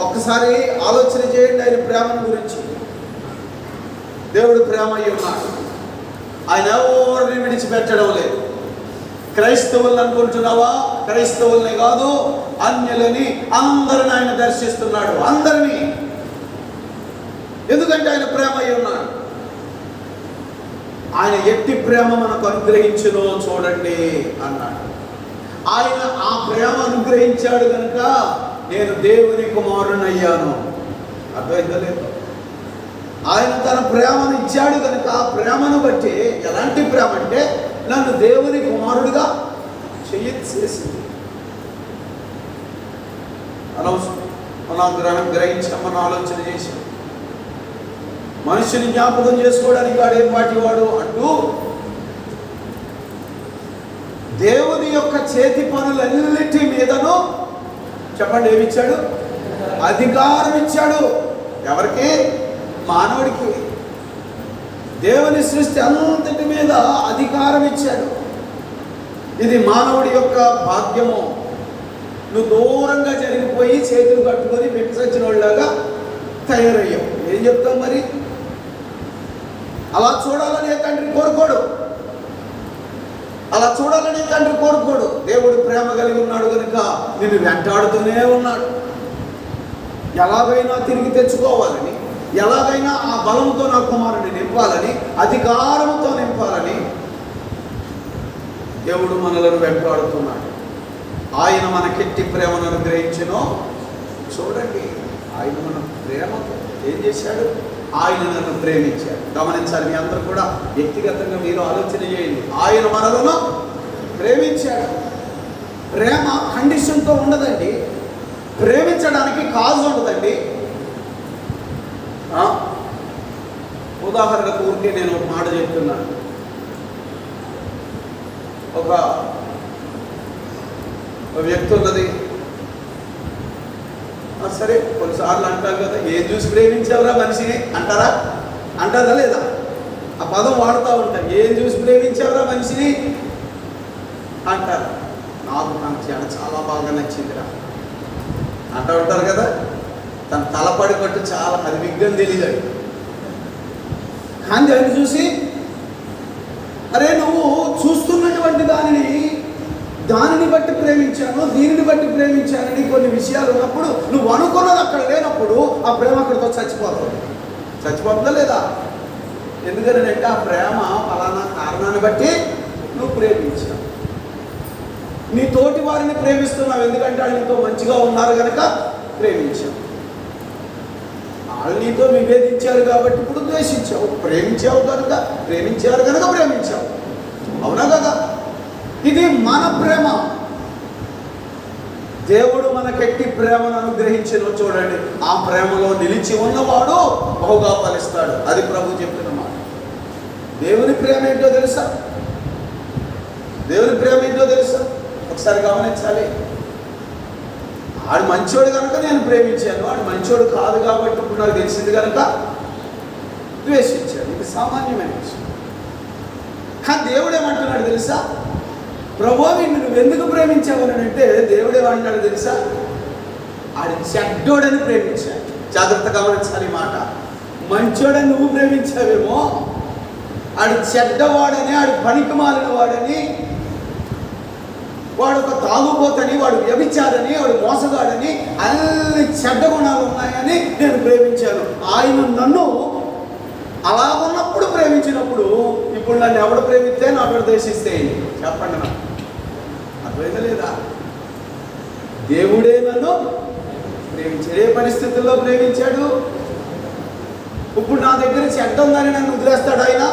ఒక్కసారి ఆలోచన చేయండి ఆయన ప్రేమను గురించి. దేవుడు ప్రేమ అయి ఉన్నాడు. ఆయన ఎవరిని విడిచిపెట్టడం లేదు. క్రైస్తవులను అనుకుంటున్నావా? క్రైస్తవుల్ని కాదు, అన్యులని అందరిని ఆయన దర్శిస్తున్నాడు. అందరినీ. ఎందుకంటే ఆయన ప్రేమ అయి ఉన్నాడు. ఆయన ఎట్టి ప్రేమ మనకు అనుగ్రహించునో చూడండి అన్నాడు. ఆయన ఆ ప్రేమ అనుగ్రహించాడు కనుక నేను దేవుని కుమారునయ్యాను. అర్థమైందా లేదు? ఆయన తన ప్రేమను ఇచ్చాడు కనుక ఆ ప్రేమను బట్టి, ఎలాంటి ప్రేమ అంటే నన్ను దేవుని కుమారుడిగా చేసింది. మనం గ్రహించాం, మనం ఆలోచన చేశాం. మనుషుని జ్ఞాపకం చేసుకోవడానికి వాడేం వాటి వాడు అంటూ దేవుని యొక్క చేతి పనులన్నిటి మీదను చెప్పండి ఏమిచ్చాడు? అధికారం ఇచ్చాడు. ఎవరికి? మానవుడికి. దేవుని సృష్టి అంతటి మీద అధికారం ఇచ్చాడు. ఇది మానవుడి యొక్క భాగ్యము. నువ్వు దూరంగా జరిగిపోయి చేతులు కట్టుకొని పెట్టుకొచ్చిన వాళ్ళలాగా తయారయ్యావు. ఏం చెప్తావు మరి? అలా చూడాలని తండ్రి కోరుకోడు. అలా చూడాలని తండ్రి కోరుకోడు. దేవుడు ప్రేమ కలిగి ఉన్నాడు కనుక నిన్ను వెంటాడుతూనే ఉన్నాడు. ఎలాగైనా తిరిగి తెచ్చుకోవాలని, ఎలాగైనా ఆ బలంతో నా కుమారుని నింపాలని, అధికారంతో నింపాలని దేవుడు మనలను వెంటాడుతున్నాడు. ఆయన మనకెట్టి ప్రేమను అనుగ్రహించెనో చూడండి. ఆయన మన ప్రేమతో ఏం చేశాడు? ఆయన నన్ను ప్రేమించాడు. గమనించాలి. మీ అందరూ కూడా వ్యక్తిగతంగా మీరు ఆలోచన చేయండి. ఆయన మనలను ప్రేమించాడు. ప్రేమ కండిషన్తో ఉండదండి. ప్రేమించడానికి కాజు ఉండదండి. ఉదాహరణకు ఊరికే నేను ఒక మాట చెప్తున్నాను. ఒక వ్యక్తి ఉన్నది. సరే, కొన్నిసార్లు అంటారు కదా, ఏం చూసి ప్రేమించావురా మనిషిని అంటారా? అంటారా లేదా? ఆ పదం వాడుతూ ఉంటారు. ఏం చూసి ప్రేమించావురా మనిషిని అంటారు. నాకు చాలా బాగా నచ్చిందిరా అంటూ ఉంటారు కదా. తన తలపడి పట్టు చాలా అది విఘ్నం తెలియదు. కానీ దాన్ని చూసి అరే నువ్వు చూస్తున్నటువంటి దానిని బట్టి ప్రేమించాను, దీనిని బట్టి ప్రేమించానని కొన్ని విషయాలు ఉన్నప్పుడు, నువ్వు అనుకున్నది అక్కడ లేనప్పుడు ఆ ప్రేమ అక్కడితో చచ్చిపోతుందా లేదా? ఎందుకంటే ఆ ప్రేమ ఫలానా కారణాన్ని బట్టి నువ్వు ప్రేమించావు. నీ తోటి వారిని ప్రేమిస్తున్నావు ఎందుకంటే వాళ్ళు నీతో మంచిగా ఉన్నారు కనుక ప్రేమించావు. వాళ్ళు నీతో విభేదించారు కాబట్టి ఇప్పుడు ద్వేషించావు. ప్రేమించారు కనుక ప్రేమించావు. అవునా కదా? ఇది మన ప్రేమ. దేవుడు మనకెట్టి ప్రేమను అనుగ్రహించిన చూడండి. ఆ ప్రేమలో నిలిచి ఉన్నవాడు బహుగా ఫలిస్తాడు. అది ప్రభు చెప్పిన మాట. దేవుని ప్రేమ ఏంటో తెలుసా? ఒకసారి గమనించాలి. ఆడు మంచోడు కనుక నేను ప్రేమించాను, వాడు మంచోడు కాదు కాబట్టి ఇప్పుడు నాకు తెలిసింది కనుక ద్వేషించాను. ఇది సామాన్యమైన విషయం. కానీ దేవుడు ఏమంటున్నాడు తెలుసా? ప్రభువా నువ్వు ఎందుకు ప్రేమించావు అని అంటే దేవుడు ఏమంటాడు తెలుసా? ఆడు చెడ్డోడని ప్రేమించాడు. జాగ్రత్త గమనించాలి మాట. మంచోడని నువ్వు ప్రేమించావేమో, ఆడు చెడ్డవాడని, ఆడు పనికి మాలిన వాడని, వాడు ఒక తాగుబోతని, వాడు వ్యభిచారని, వాడు మోసగాడని, అన్ని చెడ్డ గుణాలు ఉన్నాయని నేను ప్రేమించాను. ఆయన నన్ను అలా ఉన్నప్పుడు ప్రేమించినప్పుడు ఇప్పుడు నన్ను ఎవడు ప్రేమిస్తే నా ప్రదేశిస్తే చెప్పండి. నాకు అర్థమైతే లేదా? దేవుడే నన్ను ప్రేమించాడు. ఏ పరిస్థితుల్లో ప్రేమించాడు? ఇప్పుడు నా దగ్గర చెడ్డ ఉందని నన్ను వదిలేస్తాడు ఆయన?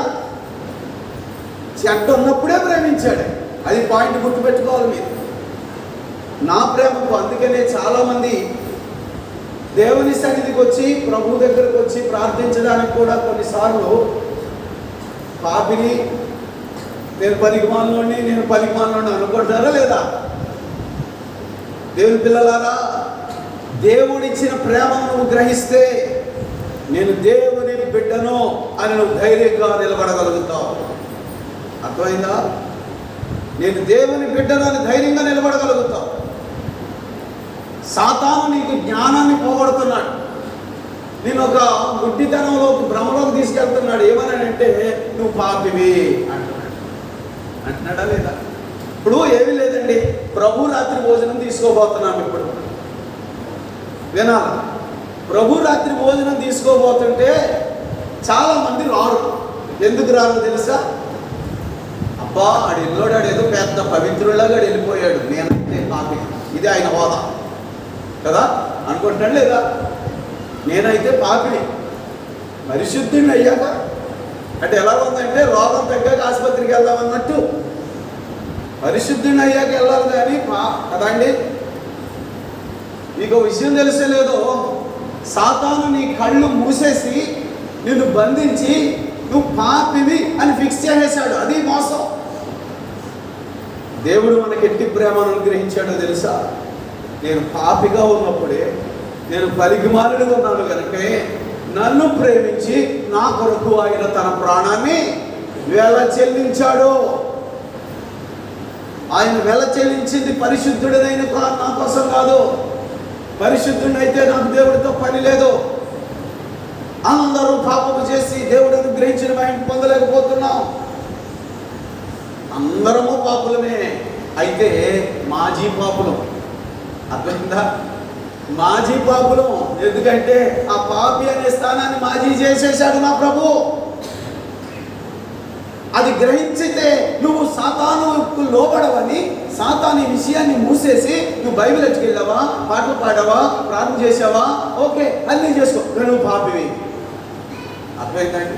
చెడ్డ ఉన్నప్పుడే ప్రేమించాడు. అది పాయింట్ గుర్తుపెట్టుకోవాలి మీరు. నా ప్రేమకు అందుకనే చాలామంది దేవుని సన్నిధికి వచ్చి ప్రభు దగ్గరకు వచ్చి ప్రార్థించడానికి కూడా కొన్నిసార్లు పాపిని, నేను పలికిమాలని అనుకుంటారా లేదా? దేవుని పిల్లలారా, దేవుడిచ్చిన ప్రేమను నువ్వు గ్రహిస్తే నేను దేవుని బిడ్డను అని నువ్వు ధైర్యంగా నిలబడగలుగుతావు. అర్థమైందా? నేను దేవుని బిడ్డను అని ధైర్యంగా నిలబడగలుగుతావు. సాతాను నీకు జ్ఞానాన్ని పోగొడుతున్నాడు. నేను ఒక గుడ్డితనంలోకి భ్రమలోకి తీసుకెళ్తున్నాడు. ఏమనంటే నువ్వు పాపివి అంటున్నాడా లేదా? ఇప్పుడు ఏమీ లేదండి, ప్రభు రాత్రి భోజనం తీసుకోబోతున్నాం. ఇప్పుడు వినాలి. ప్రభు రాత్రి భోజనం తీసుకోబోతుంటే చాలామంది రారు. ఎందుకు రారు తెలుసా? అబ్బా ఆడు ఎల్లోడాడు ఏదో పెద్ద పవిత్రులాగా వెళ్ళిపోయాడు, నేనైతే పాపి, ఇది ఆయన హోదా కదా అనుకుంటున్నాడు లేదా? నేనైతే పాపిని, పరిశుద్ధుని అయ్యాక అంటే ఎలా ఉందంటే రోగం తగ్గాక ఆసుపత్రికి వెళ్దామన్నట్టు పరిశుద్ధుని అయ్యాక వెళ్ళాలి కానీ కదండి. మీకు విషయం తెలిసే లేదో, సాతాను నీ కళ్ళు మూసేసి నిన్ను బంధించి నువ్వు పాపివి అని ఫిక్స్ చేసేసాడు. అది మోసం. దేవుడు మనకి ఎట్టి ప్రేమను అనుగ్రహించాడో తెలుసా? నేను పాపిగా ఉన్నప్పుడే, నేను పలికిమాలినగా ఉన్నాను కనుకే నన్ను ప్రేమించి నా కొరకు ఆయన తన ప్రాణాన్ని వెల చెల్లించాడు. ఆయన వెల చెల్లించింది పరిశుద్ధుడైన నా కోసం కాదు. పరిశుద్ధుడైతే నాకు దేవుడితో పని లేదు. అందరూ పాపము చేసి దేవుడు అనుగ్రహించిన ఆయన పొందలేకపోతున్నాం. అందరము పాపులమే, అయితే మాజీ పాపులం. అర్థమైందా? మాజీ పాపులం. ఎందుకంటే ఆ పాపి అనే స్థానాన్ని మాజీ చేసేసాడు నా ప్రభు. అది గ్రహించితే నువ్వు సాతానుకు లోబడవని, సాతాను విషయాన్ని మూసేసి నువ్వు బైబిల్ ఎట్టుకెళ్ళావా, పాటలు పాడావా, ప్రార్థన చేసావా, ఓకే అన్నీ చేసుకో, నువ్వు పాపివి. అర్థమైందండి?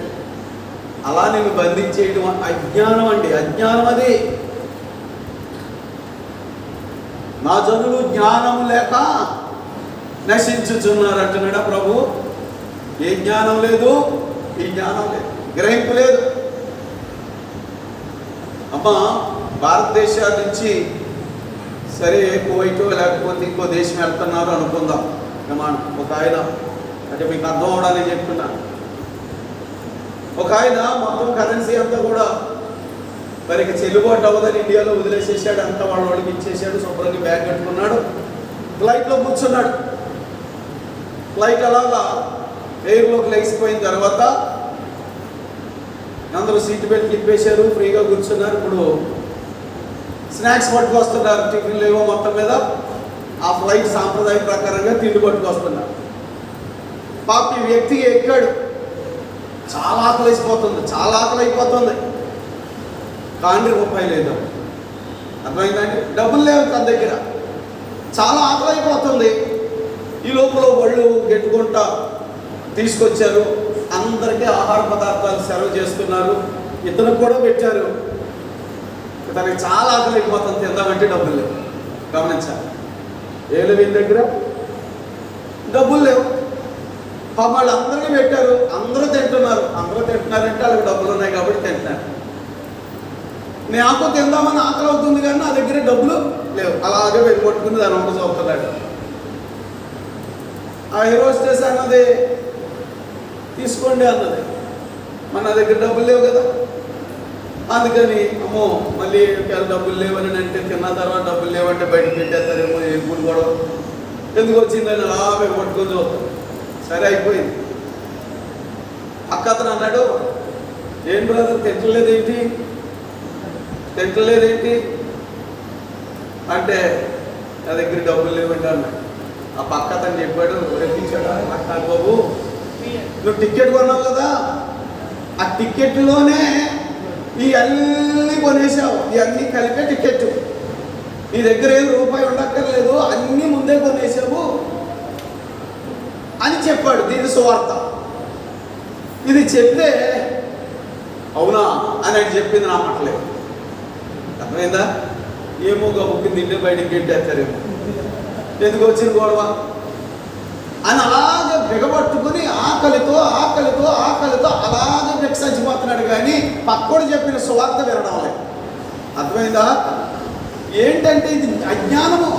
అలా నేను బంధించేయడం అజ్ఞానం అండి, అజ్ఞానం. అది నా జనులు జ్ఞానం లేక నశించుచున్నారు అంటున్నాడా ప్రభు. ఏ జ్ఞానం లేదు, ఈ జ్ఞానం లేదు, గ్రహింపు లేదు. అమ్మ భారతదేశం నుంచి సరే కువైటో లేకపోతే ఇంకో దేశం వెళ్తున్నారు అనుకుందాం. ఒక ఆయన, అంటే మీకు అర్థం అవడానికి చెప్తున్నాను, ఒక ఆయన మొత్తం కరెన్సీ అంతా కూడా మరికి చెల్లుబాటు అవ్వదని ఇండియాలో వదిలేసేసాడు. అంతా వాళ్ళకి ఇచ్చేసాడు. శుభ్రంగా బ్యాగ్ కట్టుకున్నాడు, ఫ్లైట్లో కూర్చున్నాడు. ఫ్లైట్ అలాగా ఎయిర్లోకి లేచిపోయిన తర్వాత అందరూ సీట్ బెల్ట్ తిప్పేశారు, ఫ్రీగా కూర్చున్నారు. ఇప్పుడు స్నాక్స్ పట్టుకొస్తున్నారు, టిఫిన్లు ఏవో మొత్తం మీద. ఆ ఫ్లైట్ సాంప్రదాయ ప్రకారంగా తిండి పట్టుకొస్తున్నారు. పాప ఈ వ్యక్తి ఎక్కాడు, చాలా ఆకలిసిపోతుంది, చాలా ఆకలి అయిపోతుంది. కానీ రూపాయి లేదు. అర్థమైందండి? డబ్బులు లేవు తన దగ్గర, చాలా ఆకలి అయిపోతుంది. ఈ లోపల వాళ్ళు గెట్టుకుంటా తీసుకొచ్చారు, అందరికీ ఆహార పదార్థాలు సర్వ్ చేస్తున్నారు. ఇతను కూడా పెట్టారు. తనకి చాలా ఆకలి అయిపోతుంది, తిందామంటే డబ్బులు లేవు. గమనించాలి, ఏళ్ళు వీళ్ళ దగ్గర డబ్బులు లేవు. వాళ్ళు అందరికీ పెట్టారు, అందరూ తింటున్నారు. అందరూ తింటున్నారంటే వాళ్ళకి డబ్బులు ఉన్నాయి కాబట్టి తింటున్నారు. నాకు తిందామని ఆకలి అవుతుంది కానీ నా దగ్గర డబ్బులు లేవు. అలాగే వెళ్ళిపోట్టుకుని దాని వంట చదువుతున్నాడు. ఆ హీరోస్టేస్ అన్నది తీసుకోండి అన్నది, మన దగ్గర డబ్బులు లేవు కదా. అందుకని అమ్మో మళ్ళీ డబ్బులు లేవని అంటే, తిన్న తర్వాత డబ్బులు లేవంటే బయటకు పెట్టేస్తారేమో, ఎప్పుడు కూడా ఎందుకు వచ్చిందని అలా పట్టుకొని చూస్తాం. సరే అయిపోయింది. అతను అన్నాడు, ఏం బ్రదర్ తింటలేదేంటి అంటే, నా దగ్గర డబ్బులు లేవండి అన్నాడు. ఆ అతను చెప్పాడు, రెప్పించాడు, అక్కడ బాబు నువ్వు టికెట్ కొన్నావు కదా, ఆ టికెట్లోనే ఈ అన్నీ కొనేసావు, ఇవన్నీ కలిపే టికెట్. నీ దగ్గర ఏం రూపాయి ఉండక్కర్లేదు, అన్నీ ముందే కొనేసావు అని చెప్పాడు. దీని సువార్త. ఇది చెప్తే అవునా అని ఆయన చెప్పింది నా మాటలేదు. అర్థమైందా? ఏమో గబుక్కి తింటే బయటికి గెట్టేస్తారేమో, ఎందుకు వచ్చిన గొడవ అని అలాగే బిగబట్టుకుని ఆకలితో అలాగే వికసించిపోతున్నాడు. కానీ పక్కోడు చెప్పిన సువార్త వినడం లేదు. అర్థమైందా? ఏంటంటే ఇది అజ్ఞానము.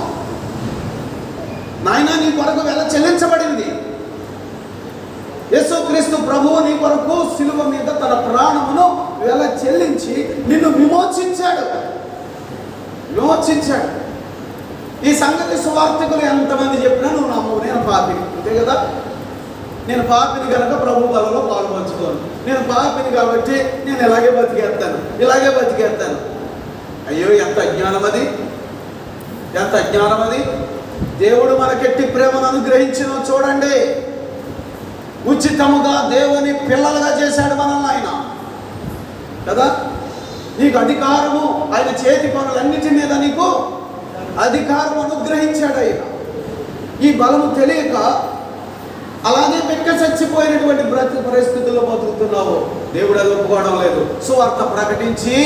నాయన నీ కొరకు వెల చెల్లించబడింది. యేసుక్రీస్తు ప్రభువు నీ కొరకు శిలువ మీద తన ప్రాణమును వెల చెల్లించి నిన్ను విమోచించాడు. ఈ సంగతి సువార్తికులు ఎంతమంది చెప్పినా నువ్వు నమ్మవు. నేను పాపిని, అంతే కదా. నేను పాపిని కనుక ప్రభు బలలో పాల్పంచుకోను. నేను పాపిని కాబట్టి నేను ఇలాగే బతికేస్తాను. అయ్యో ఎంత అజ్ఞానం అది. దేవుడు మనకెట్టి ప్రేమను అనుగ్రహించిన చూడండి. ఉచితముగా దేవుని పిల్లలుగా చేశాడు మనల్ని ఆయన కదా. నీకు అధికారము, ఆయన చేతి పనులన్నిటి మీద నీకు అధికారం అనుగ్రహించాడు ఆయన. ఈ బలము తెలియక అలాగే చచ్చిపోయినటువంటి పరిస్థితుల్లో బతుకుతున్నావు. దేవుడు అది ఒప్పుకోవడం లేదు. సువార్త ప్రకటించి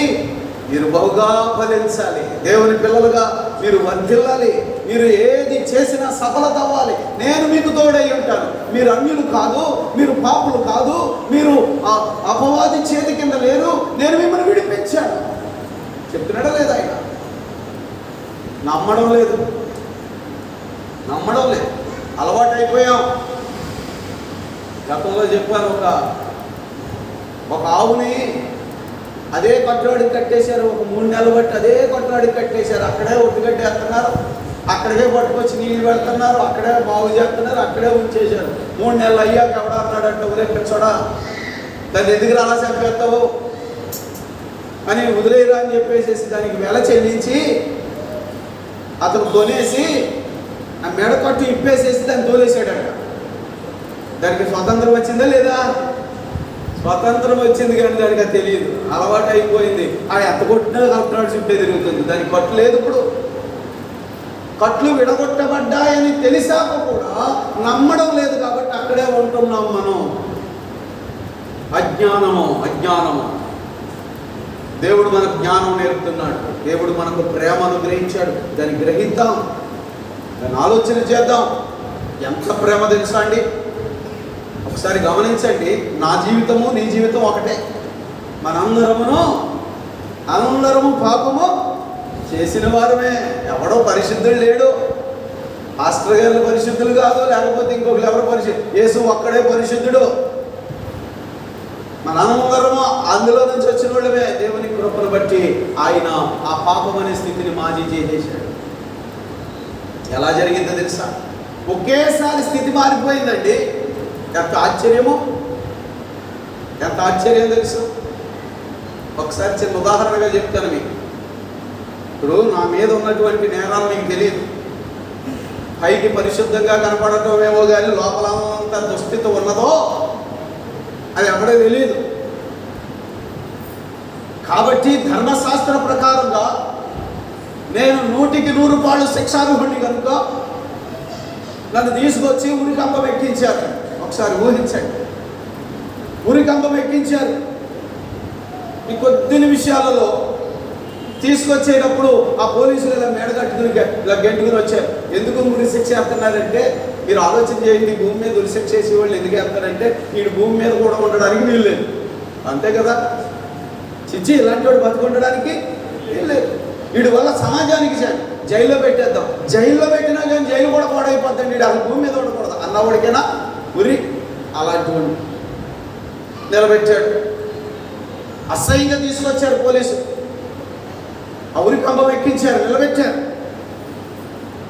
మీరు బహుగా ఫలించాలి. దేవుని పిల్లలుగా మీరు వర్ధిల్లాలి. మీరు ఏది చేసినా సఫలత అవ్వాలి. నేను మీకు తోడై ఉంటాను. మీరు అన్యులు కాదు, మీరు పాపులు కాదు, మీరు అపవాది చేతి కింద లేరు. నేను మిమ్మల్ని విడిపించాను చెప్తున్నాడా లేదా ఆయన? నమ్మడం లేదు, అలవాటు అయిపోయాం. గతంలో చెప్పాను, ఒక ఆవుని అదే కొట్టరాడికి కట్టేశారు. ఒక 3 నెలలు బట్టి అదే కొట్టరాడికి కట్టేశారు. అక్కడే ఒట్టుగట్టేస్తున్నారు, అక్కడికే పట్టుకొచ్చి నీళ్ళు పెడుతున్నారు, అక్కడే బాగు చేస్తున్నారు, అక్కడే ఉంచేశారు. 3 నెలలు అయ్యాక ఎవడ అన్నాడంటే, వదిలేపించోడా దాన్ని ఎందుకు అలా చంపేస్తావు అని, వదిలేరా అని చెప్పేసి దానికి వెల చెల్లించి అతను కొనేసి ఆ మెడ కట్టు ఇప్పేసేసి దాన్ని తోలేసాడట. దానికి స్వతంత్రం వచ్చిందా లేదా? స్వతంత్రం వచ్చింది కానీ దానికి అది తెలియదు, అలవాటు అయిపోయింది. ఆ ఎంత కొట్టినా కలెక్టరేట్ చుట్టే తిరుగుతుంది, దానికి కట్టు లేదు. ఇప్పుడు కట్లు విడగొట్టబడ్డాయని తెలిసాక కూడా నమ్మడం లేదు. కాబట్టి అక్కడే ఉంటున్నాం మనం. అజ్ఞానము. దేవుడు మనకు జ్ఞానం నేర్పుతున్నాడు, దేవుడు మనకు ప్రేమ అనుగ్రహించాడు. దాన్ని గ్రహిద్దాం, దాన్ని ఆలోచన చేద్దాం. ఎంత ప్రేమ తెలుసా అండి? ఒకసారి గమనించండి, నా జీవితము నీ జీవితం ఒకటే. అందరము పాపము చేసిన వారమే. ఎవడో పరిశుద్ధుడు లేడు. పాస్టర్ గారు పరిశుద్ధులు కాదు, లేకపోతే ఇంకొకరు ఎవరు పరిశుద్ధుడు? యేసు ఒక్కడే పరిశుద్ధుడు. మనందరము అందులో నుంచి వచ్చిన వాళ్ళమే. దేవుని కృపను బట్టి ఆయన ఆ పాపం అనే స్థితిని మాజీ చేసేశాడు. ఎలా జరిగిందో తెలుసా? ఒకేసారి స్థితి మారిపోయిందండి. ఎంత ఆశ్చర్యం తెలుసు. ఒకసారి చిన్న ఉదాహరణగా చెప్తాను మీకు. ఇప్పుడు నా మీద ఉన్నటువంటి నేరాలు మీకు తెలియదు. పైకి పరిశుద్ధంగా కనపడటమేమో కానీ లోపల అంత దుస్థితి ఉన్నదో అది ఎవడో తెలియదు. కాబట్టి ధర్మశాస్త్ర ప్రకారంగా నేను 100% శిక్షార్హుడిని కనుక నన్ను తీసుకొచ్చి ఉరికంబం ఎక్కించారు. ఒకసారి ఊహించండి, ఉరికంబం ఎక్కించారు. ఈ కొద్ది నిమిషాలలో తీసుకొచ్చేటప్పుడు ఆ పోలీసులు ఇలా మేడగట్టుకుని ఇలా గెంటుకుని వచ్చారు. ఎందుకు ఉరి శిక్ష వేస్తున్నారంటే, మీరు ఆలోచన చేయండి, భూమి మీద ఉరి శిక్ష చేసే వాళ్ళు ఎందుకు వేస్తారంటే వీడు భూమి మీద కూడా ఉండడానికి వీలు లేదు, అంతే కదా. చిచ్చి ఇలాంటి వాడు బతుకుండడానికి వీలు లేదు. వీడి వల్ల సమాజానికి జైల్లో పెట్టేద్దాం. జైల్లో పెట్టినా కానీ జైలు కూడా పాడైపోద్దండి. వీడు అసలు భూమి మీద ఉండకూడదు అన్నవాడికైనా ఉరి అలాంటి వాడిని నిలబెట్టాడు. అసహ్యంగా తీసుకొచ్చారు పోలీసు. ఆ ఉరి కంబం ఎక్కించారు, నిలబెట్టారు.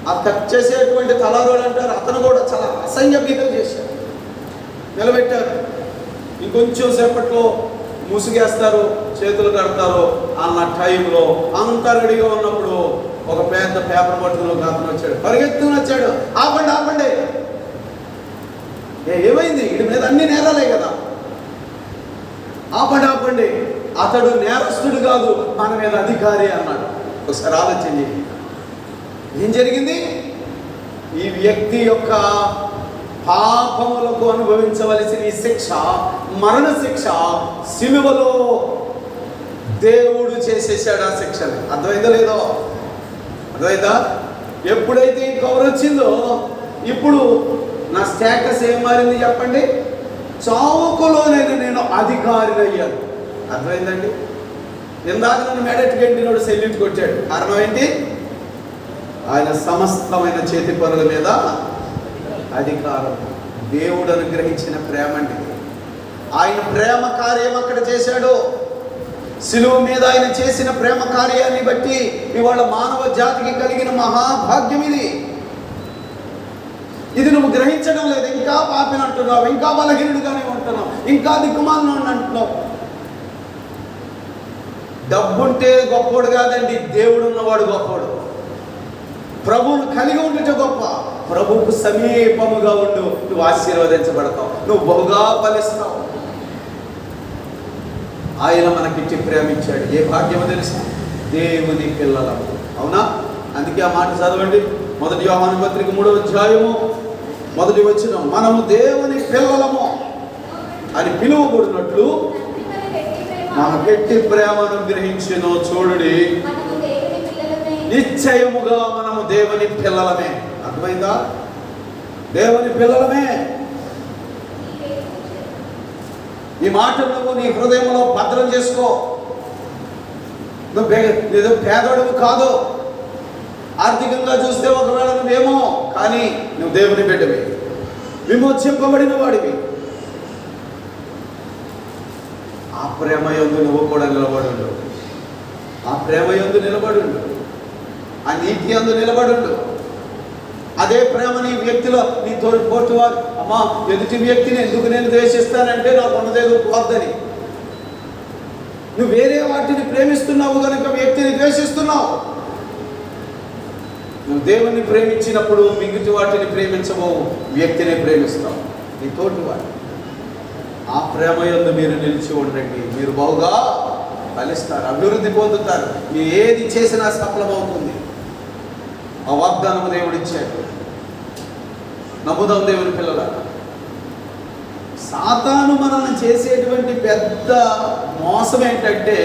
ఆ కట్ చేసేటువంటి తలారోడు అంటారు, అతను కూడా చాలా అసహ్యంగా బిహేవ్ చేశారు. నిలబెట్టారు. ఇంకొంచెం సేపట్లో ముసుగేస్తారు, చేతులు కడతారు అన్న టైంలో అంతా రెడీగా ఉన్నప్పుడు ఒక పెద్ద పేపర్ పట్టుకుని ఒక అతను వచ్చాడు, పరిగెత్తుకుని వచ్చాడు. ఆపండి, ఏమైంది? వీడి మీద అన్ని నేరాలే కదా. ఆపండి, అతడు నేరస్తుడు కాదు, మన మీద అధికారి అన్నాడు. ఒకసారి ఆలోచించి ఏం జరిగింది? ఈ వ్యక్తి యొక్క పాపములకు అనుభవించవలసిన ఈ శిక్ష, మరణ శిక్ష సిలువలో దేవుడు చేసేసాడు. ఆ శిక్షని అర్థమైందో లేదో? అర్థమైందా? ఎప్పుడైతే ఈ కవర్ వచ్చిందో ఇప్పుడు నా స్టేటస్ ఏం మారింది చెప్పండి? చావుకులోనైనా నేను అధికారిని అయ్యాను. అర్థమైందండి? ఇందాక నన్ను మెడట్ గంటినోడు సెల్యూట్ కొట్టాడు. కారణం ఏంటి? ఆయన సమస్తమైన చేతి పనుల మీద అధికారం. దేవుడు అనుగ్రహించిన ప్రేమ అండి. ఆయన ప్రేమ కార్యం అక్కడ చేశాడు. శిలువ మీద ఆయన చేసిన ప్రేమ కార్యాన్ని బట్టి ఇవాళ మానవ జాతికి కలిగిన మహాభాగ్యం ఇది. ఇది నువ్వు గ్రహించడం లేదు. ఇంకా పాపిని అంటున్నావు, ఇంకా బలహీనుడుగానే ఉంటున్నావు, ఇంకా దిక్కుమాలను అంటున్నావు. డబ్బుంటే గొప్పోడు కాదండి, దేవుడు ఉన్నవాడు గొప్పోడు. ప్రభువును కలిగి ఉండుట గొప్ప. ప్రభువుకు సమీపముగా ఉండు, నువ్వు ఆశీర్వదించబడతావు, నువ్వు బహుగా ఫలిస్తావు. ఆయన మనకిచ్చి ప్రేమించాడు. ఏ భాగ్యమో తెలుసు? దేవుని పిల్లలము. అవునా? అందుకే ఆ మాట చదవండి. 1 యోహాను పత్రిక 3వ అధ్యాయము 1వ వచనం, మనము దేవుని పిల్లలము అని పిలువబడినట్లు మనకెట్టి ప్రేమను గ్రహించినో చూడుడి, నిశ్చయముగా మనము దేవుని పిల్లలమే. అర్థమైందా? దేవుని పిల్లలమే. ఈ మాట నువ్వు నీ హృదయంలో భద్రం చేసుకో. నువ్వు పేదోడువు కాదు, ఆర్థికంగా చూస్తే ఒకవేళ నువ్వేమో, కానీ నువ్వు దేవుని బిడ్డవి, విమోచింపబడిన వాడివి. ఆ ప్రేమ యందు నువ్వు కూడా నిలబడు. ఆ ప్రేమ యందు నిలబడు. ఆ నీతి యందు నిలబడు. అదే ప్రేమ నీ వ్యక్తిలో నీ తోటి వారు, అమ్మా ఎదుటి వ్యక్తిని ఎందుకు నేను ద్వేషిస్తానంటే నాకు ఉన్నదేదో పోద్దని. నువ్వు వేరే వాటిని ప్రేమిస్తున్నావు కనుక వ్యక్తిని ద్వేషిస్తున్నావు. నువ్వు దేవుణ్ణి ప్రేమించినప్పుడు మిగతా వాటిని ప్రేమించవు, వ్యక్తిని ప్రేమిస్తావు, నీ తోటి వాడు. ఆ ప్రేమ యందు మీరు నిలిచి ఉండండి. మీరు బాగుగా ఫలిస్తారు, అభివృద్ధి పొందుతారు. మీరు ఏది చేసినా సఫలమవుతుంది. ఆ వాగ్దానం దేవుడు ఇచ్చాడు. నమ్ముదాం దేవుని పిల్లలారా. సాతాను మనల్ని చేసేటువంటి పెద్ద మోసం ఏంటంటే,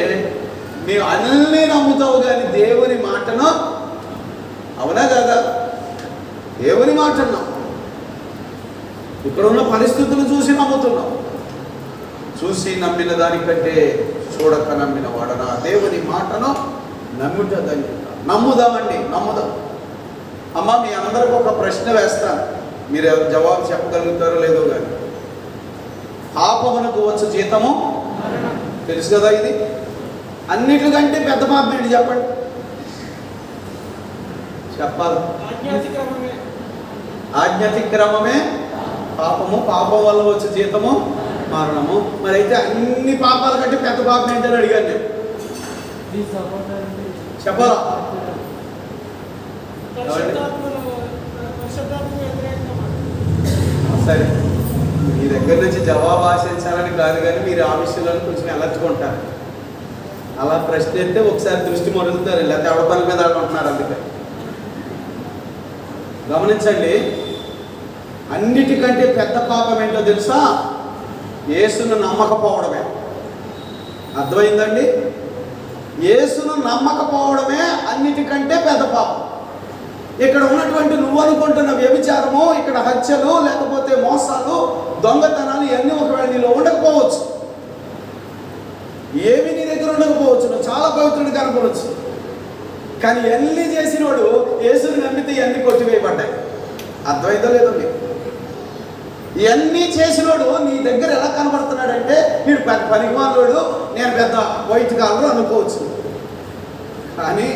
నీవు అన్నీ నమ్ముతావు కానీ దేవుని మాటను, అవునా కదా, దేవుని మాటను ఇక్కడున్న పరిస్థితులు చూసి నమ్ముతున్నావు. చూసి నమ్మిన దానికంటే చూడక నమ్మిన వాడనా దేవుని మాటను నమ్ముతుందని. నమ్ముదామండి, నమ్ముదాం. అమ్మ మీ అందరికి ఒక ప్రశ్న వేస్తాను, మీరు జవాబు చెప్పగలుగుతారో లేదో కానీ. పాపమునకు వచ్చు జీతము తెలుసు కదా. ఇది అన్నిటికంటే పెద్ద పాపం ఏంటి చెప్పండి, చెప్పాలి. ఆజ్ఞాతిక్రమమే పాపము. పాపం వల్ల వచ్చే జీతము మరణము. మరి అయితే అన్ని పాపాల కంటే పెద్ద పాపం ఏంటని అడిగాను నేను. చెప్పాలా? సరే, మీ దగ్గర నుంచి జవాబు ఆశించాలని కాదు కానీ మీరు ఆ విషయంలో కొంచెం ఎలర్చుకుంటారు. అలా ప్రశ్న అయితే ఒకసారి దృష్టి మరుగుతారు, లేకపోతే ఎవడ పని మీద ఆడుకుంటున్నారు. అందుకే గమనించండి, అన్నిటికంటే పెద్ద పాపం ఏంటో తెలుసా? యేసును నమ్మకపోవడమే. అర్థమైందండి? యేసును నమ్మకపోవడమే అన్నిటికంటే పెద్ద పాపం. ఇక్కడ ఉన్నటువంటి నువ్వు అనుకుంటున్న వ్యభిచారము, ఇక్కడ హత్యలు, లేకపోతే మోసాలు, దొంగతనాలు ఇవన్నీ ఒకవేళ నీలో ఉండకపోవచ్చు, ఏమి నీ దగ్గర ఉండకపోవచ్చు, నువ్వు చాలా పవిత్రుడు కనపడవచ్చు. కానీ ఇవన్నీ చేసినోడు యేసుని నమ్మితే ఇవన్నీ కొట్టివేయబడ్డాయి. అర్థమైందో లేదో మీకు? ఇవన్నీ చేసినోడు నీ దగ్గర ఎలా కనబడుతున్నాడంటే, వీడు పెద్ద పనికిమాలోడు, నేను పెద్ద వైట్ కాలరు అనుకోవచ్చు. కానీ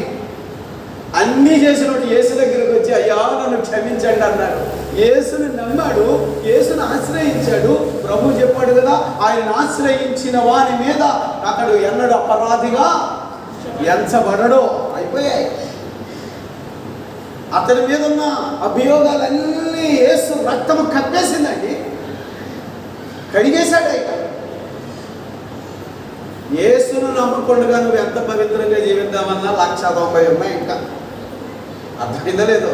అన్నీ చేసినోడు యేసు దగ్గరికి వచ్చి అయ్యా నన్ను క్షమించండి అన్నాడు. యేసుని నమ్మాడు, యేసుని ఆశ్రయించాడు. ప్రభు చెప్పాడు కదా, ఆయన ఆశ్రయించిన వాని మీద అతడు ఎన్నడు అపరాధిగా ఎంచబడడో. అయిపోయాయి. అతని మీద ఉన్న అభియోగాలన్నీ యేసు రక్తము కప్పేసిందండి, కడిగేశాడు. యేసును నమ్మకుండా నువ్వు ఎంత పవిత్రంగా జీవిద్దామన్నా 190 ఉన్నాయి. ఇంకా అర్థమైందో లేదో?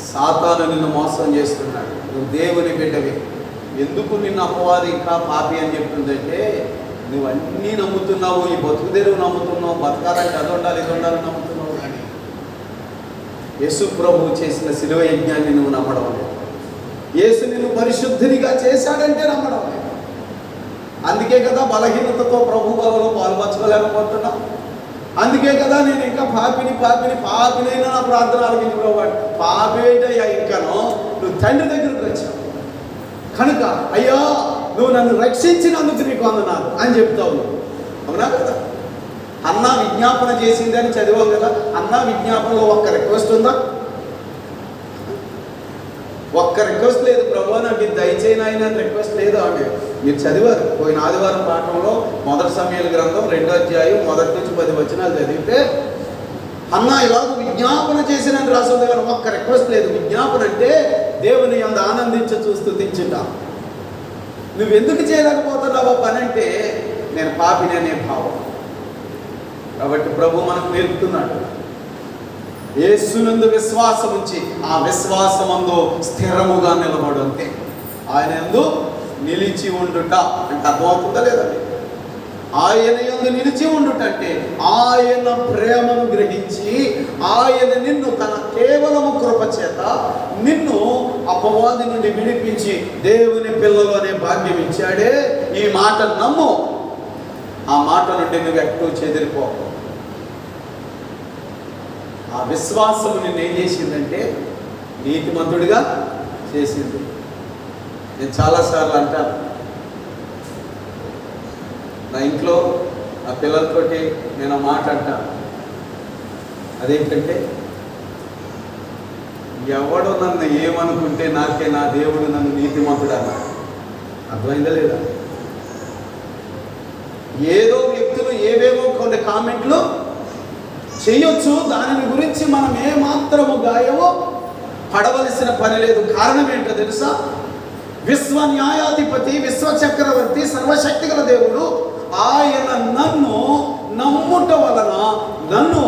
సాతాను నిన్ను మోసం చేస్తున్నాడు. నువ్వు దేవుని బిడ్డవి. ఎందుకు నిన్ను అపవాది ఇంకా పాపి అని చెప్తుందంటే, నువ్వు అన్నీ నమ్ముతున్నావు, ఈ బతుకు తెరువు నమ్ముతున్నావు, బతకాలంటే అది ఉండాలి ఇది ఉండాలని నమ్ముతున్నావు. కానీ యేసు ప్రభు చేసిన శిలువ యజ్ఞాన్ని నువ్వు నమ్మడం లేదు. యేసు నిన్ను పరిశుద్ధినిగా చేశాడంటే నమ్మడం లేదు. అందుకే కదా బలహీనతతో ప్రభు బలలో పాల్పంచుకోలేకపోతున్నా. అందుకే కదా నేను ఇంకా పాపినైనా నా ప్రార్థన ఆలకించుకోవాడు. పాపి ఏంటయ్యా ఇంకాను, నువ్వు తండ్రి దగ్గరికి వచ్చావు కనుక అయ్యా నువ్వు నన్ను రక్షించినందుకు నీకు వందనాలు అని చెప్తావు. అవునా కదా? అన్నా విజ్ఞాపన చేసిందని చదివావు కదా. అన్నా విజ్ఞాపనలో ఒక్క రిక్వెస్ట్ ఉందా? ఒక్క రిక్వెస్ట్ లేదు. ప్రభు నాకు ఇది దయచేయని ఆయన రిక్వెస్ట్ లేదు. ఆమె మీరు చదివారు పోయిన ఆదివారం పాఠంలో 1 సమూయేలు గ్రంథం 2వ అధ్యాయం 1 నుంచి 10 వచనాలు చదివితే, అన్న ఇలాగ విజ్ఞాపన చేసినని రాసింది కానీ ఒక్క రిక్వెస్ట్ లేదు. విజ్ఞాపన అంటే దేవుని యందు ఆనందించు స్తుతించుట. నువ్వెందుకు చేయలేకపోతున్నావా పని అంటే, నేను పాపిని అనే భావం. కాబట్టి ప్రభు మనకు నేర్పుతున్నాడు, యేసునందు విశ్వాసం ఉంచి ఆ విశ్వాసమందు స్థిరముగా నిలబడు. అంతే. ఆయన యందు నిలిచి ఉండుట అంటే అర్థమవుతుందా లేదండి? ఆయన యందు నిలిచి ఉండుట అంటే ఆయన ప్రేమను గ్రహించి ఆయన నిన్ను తన కేవలము కృప చేత నిన్ను అపవాది నుండి విడిపించి దేవుని పిల్లలు అనే భాగ్యం ఇచ్చాడే. ఈ మాట నమ్ము. ఆ మాట నుండి నువ్వు ఎక్కడో చెదిరిపో. ఆ విశ్వాసము నిన్ను ఏం చేసిందంటే నీతిమంతుడిగా చేసింది. నేను చాలాసార్లు అంటాను, నా ఇంట్లో నా పిల్లలతోటి నేను మాట అంటాను, అదేంటంటే ఎవడు నన్ను ఏమనుకుంటే నాకే నా దేవుడు నన్ను నీతిమంతుడు అన్నాడు. అర్థమైందా లేదా? ఏదో వ్యక్తులు ఏవేవో కొన్ని కామెంట్లు చేయొచ్చు, దానిని గురించి మనం ఏమాత్రము గాయమో పడవలసిన పని లేదు. కారణం ఏంటో తెలుసా? విశ్వ న్యాయాధిపతి, విశ్వ చక్రవర్తి, సర్వశక్తి గల దేవుడు ఆయన నన్ను నమ్ముట వలన నన్ను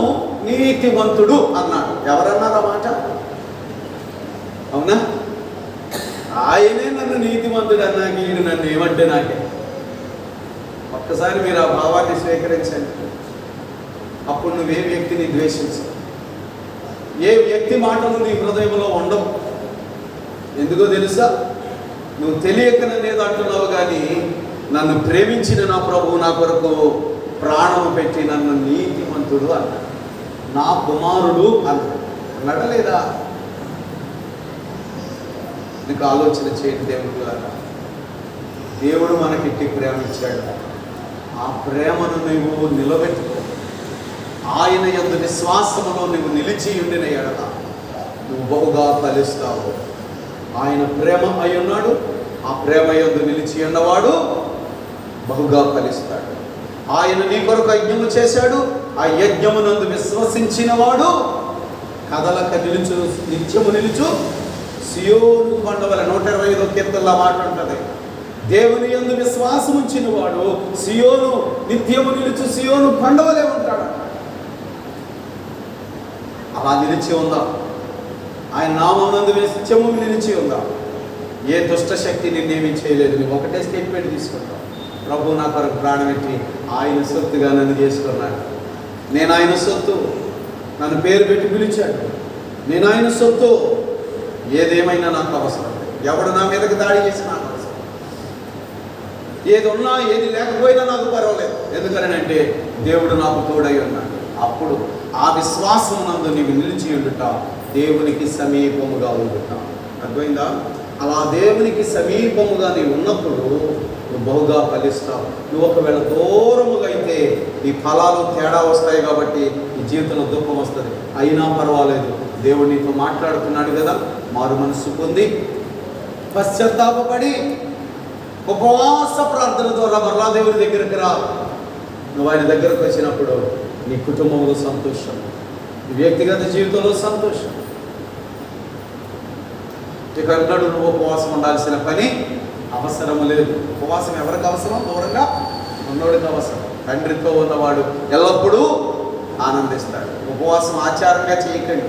నీతివంతుడు అన్నాడు. ఎవరన్నారు ఆ మాట? అవునా? ఆయనే నన్ను నీతివంతుడు అన్నాక ఈయన నన్ను ఏమంటే నాకే. ఒక్కసారి మీరు ఆ భావాన్ని స్వీకరించండి. అప్పుడు నువ్వే వ్యక్తిని ద్వేషించవు, ఏ వ్యక్తి మాటలు నీ హృదయంలో ఉండవు. ఎందుకో తెలుసా? నువ్వు తెలియకనేది అంటున్నావు, కానీ నన్ను ప్రేమించిన నా ప్రభువు నా కొరకు ప్రాణము పెట్టి నన్ను నీతిమంతుడు అన్నాడు, నా కుమారుడు అన్నాడా లేదా? నీకు ఆలోచన చేయండి. దేవుడు మనకిట్టి ప్రేమ ఇచ్చాడు. ఆ ప్రేమను నువ్వు నిలబెట్టుకో. ఆయన యందు విశ్వాసములో నువ్వు నిలిచి ఉండిన ఎడల నువ్వు బహుగా ఫలిస్తావు. ఆయన ప్రేమ అయి ఉన్నాడు. ఆ ప్రేమ యందు నిలిచి ఉన్నవాడు బహుగా ఫలిస్తాడు. ఆయన నీ కొరకు యజ్ఞము చేశాడు. ఆ యజ్ఞమునందు విశ్వసించిన వాడు కదలక నిలుచు, నిత్యము నిలుచు సియోను కొండవల 125వ కీర్తనలో మాట ఉంటుంది. దేవుని యందు విశ్వాసం ఉంచిన వాడు సియోను నిత్యము నిలుచు సియోను కొండవలే ఉంటాడు. అలా నిలిచి ఉందా? ఆయన నామమునందు నిత్యము నిలిచి ఉందా? ఏ దుష్ట శక్తి నిన్నేమీ చేయలేదు. నువ్వు ఒకటే స్టేట్మెంట్ తీసుకుంటావు, ప్రభు నా కొరకు ప్రాణం పెట్టి ఆయన సొత్తుగా నన్ను చేసుకున్నాడు. నేను ఆయన సొత్తు, నన్ను పేరు పెట్టి పిలిచాడు. నేను ఆయన సొత్తు. ఏదేమైనా నాకు అవసరం లేదు. ఎవడు నా మీదకి దాడి చేసినా నాకు అవసరం. ఏది ఉన్నా ఏది లేకపోయినా నాకు పర్వాలేదు. ఎందుకనంటే దేవుడు నాకు తోడై ఉన్నాడు. అప్పుడు ఆ విశ్వాసం నందు నీవు నిలిచి ఉండుట, దేవునికి సమీపముగా ఉండుట. అర్థమైందా? అలా దేవునికి సమీపముగా నీవు ఉన్నప్పుడు నువ్వు బహుగా ఫలిస్తావు. నువ్వు ఒకవేళ దూరముగా అయితే నీ ఫలాలు తేడా వస్తాయి, కాబట్టి నీ జీవితంలో దుఃఖం వస్తుంది. అయినా పర్వాలేదు, దేవుడు నీతో మాట్లాడుతున్నాడు కదా. మారు మనసు పొంది పశ్చాత్తాపడి ఉపవాస ప్రార్థన ద్వారా మరలా దేవుడి దగ్గరికి రా. నువ్వు ఆయన దగ్గరకు వచ్చినప్పుడు నీ కుటుంబంలో సంతోషం, నీ వ్యక్తిగత జీవితంలో సంతోషం. ఇక అన్నాడు, నువ్వు ఉపవాసం ఉండాల్సిన పని అవసరం లేదు. ఉపవాసం ఎవరికి అవసరం? దూరంగా ఉన్నోడికి అవసరం. తండ్రితో ఉన్నవాడు ఎల్లప్పుడూ ఆనందిస్తాడు. ఉపవాసం ఆచారంగా చేయకండి.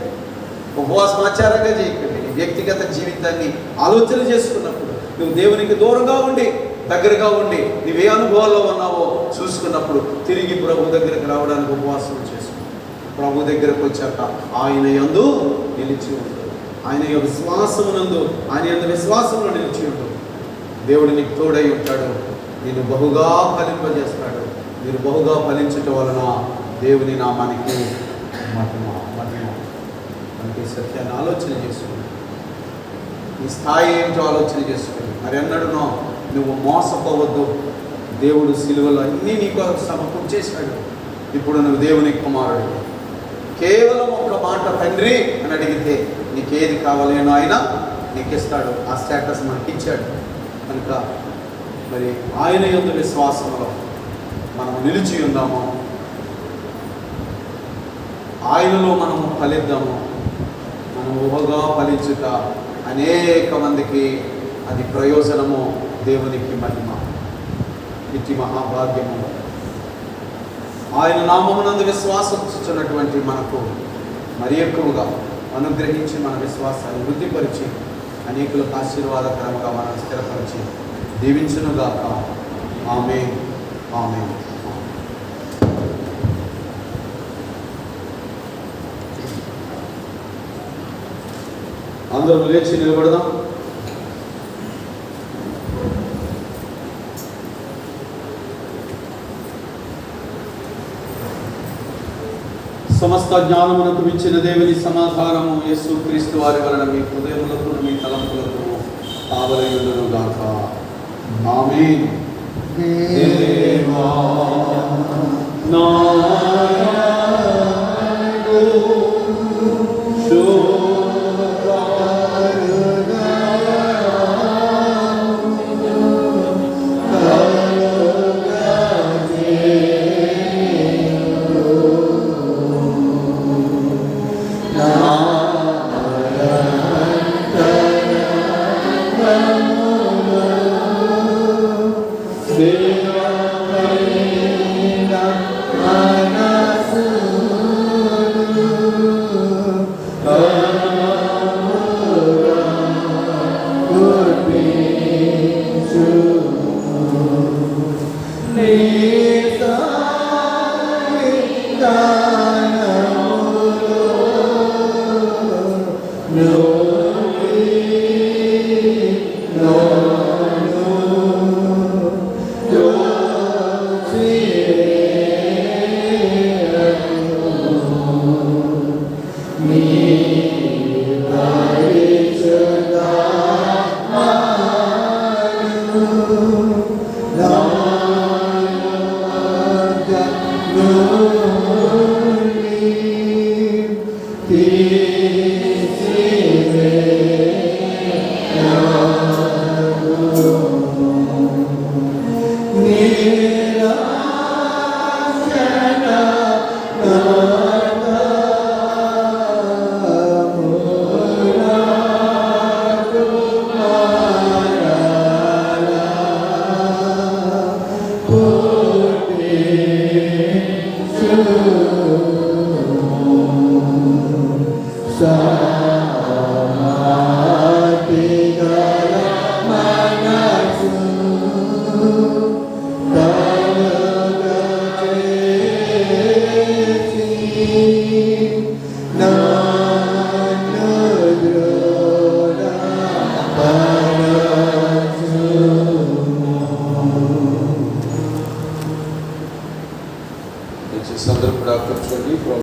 ఉపవాసం ఆచారంగా చేయకండి. నీ వ్యక్తిగత జీవితాన్ని ఆలోచన చేసుకున్నప్పుడు, నువ్వు దేవునికి దూరంగా ఉండి దగ్గరగా ఉండి నువ్వే అనుభవాల్లో ఉన్నావో చూసుకున్నప్పుడు తిరిగి ప్రభు దగ్గరికి రావడానికి ఉపవాసం చేసుకుని ప్రభు దగ్గరకు వచ్చాక ఆయన యందు నిలిచి ఉంటుంది. ఆయన విశ్వాసమునందు, ఆయన యందు విశ్వాసంలో నిలిచి ఉంటుంది. దేవుడు నీకు తోడై ఉంటాడు. నేను బహుగా ఫలింపజేస్తాడు. మీరు బహుగా ఫలించటం వలన దేవుని నామానికి మహిమ. అంటే సత్యాన్ని ఆలోచన చేసుకుని నీ స్థాయి ఏంటో ఆలోచన చేసుకుని మరి ఎన్నడూనో నువ్వు మోసపోవద్దు. దేవుడు సిలువలో అన్నీ నీకు సమకూర్చేశాడు. ఇప్పుడు నువ్వు దేవుని కుమారుడు. కేవలం ఒక మాట తండ్రి అని అడిగితే నీకేది కావాలేనో ఆయన నీకు ఇస్తాడు. ఆ స్టేటస్ మనకి ఇచ్చాడు. కనుక మరి ఆయన యందు విశ్వాసంలో మనము నిలిచి ఉందాము. ఆయనలో మనము ఫలిద్దాము. మనం ఊహగా ఫలించుట అనేక మందికి అది ప్రయోజనము, దేవునికి మహిమ. ఇట్టి మహాభాగ్యము ఆయన నామమునందు విశ్వాసం ఇస్తున్నటువంటి మనకు మరి ఎక్కువగా అనుగ్రహించి మన విశ్వాసాన్ని వృద్ధిపరిచి అనేకులకు ఆశీర్వాదకరంగా మనం స్థిరపరిచి దీవించునుగాక. ఆమేన్, ఆమేన్. అందరం లేచి నిలబడదాం. సమస్త జ్ఞానమునకు మించిన దేవుని సమాధానము యేసు క్రీస్తు వారి వలన మీ హృదయములకు మీ తలంపులకు కావలయుండును గాక. ఆమేన్. దేవా నారాయణుడు Nisa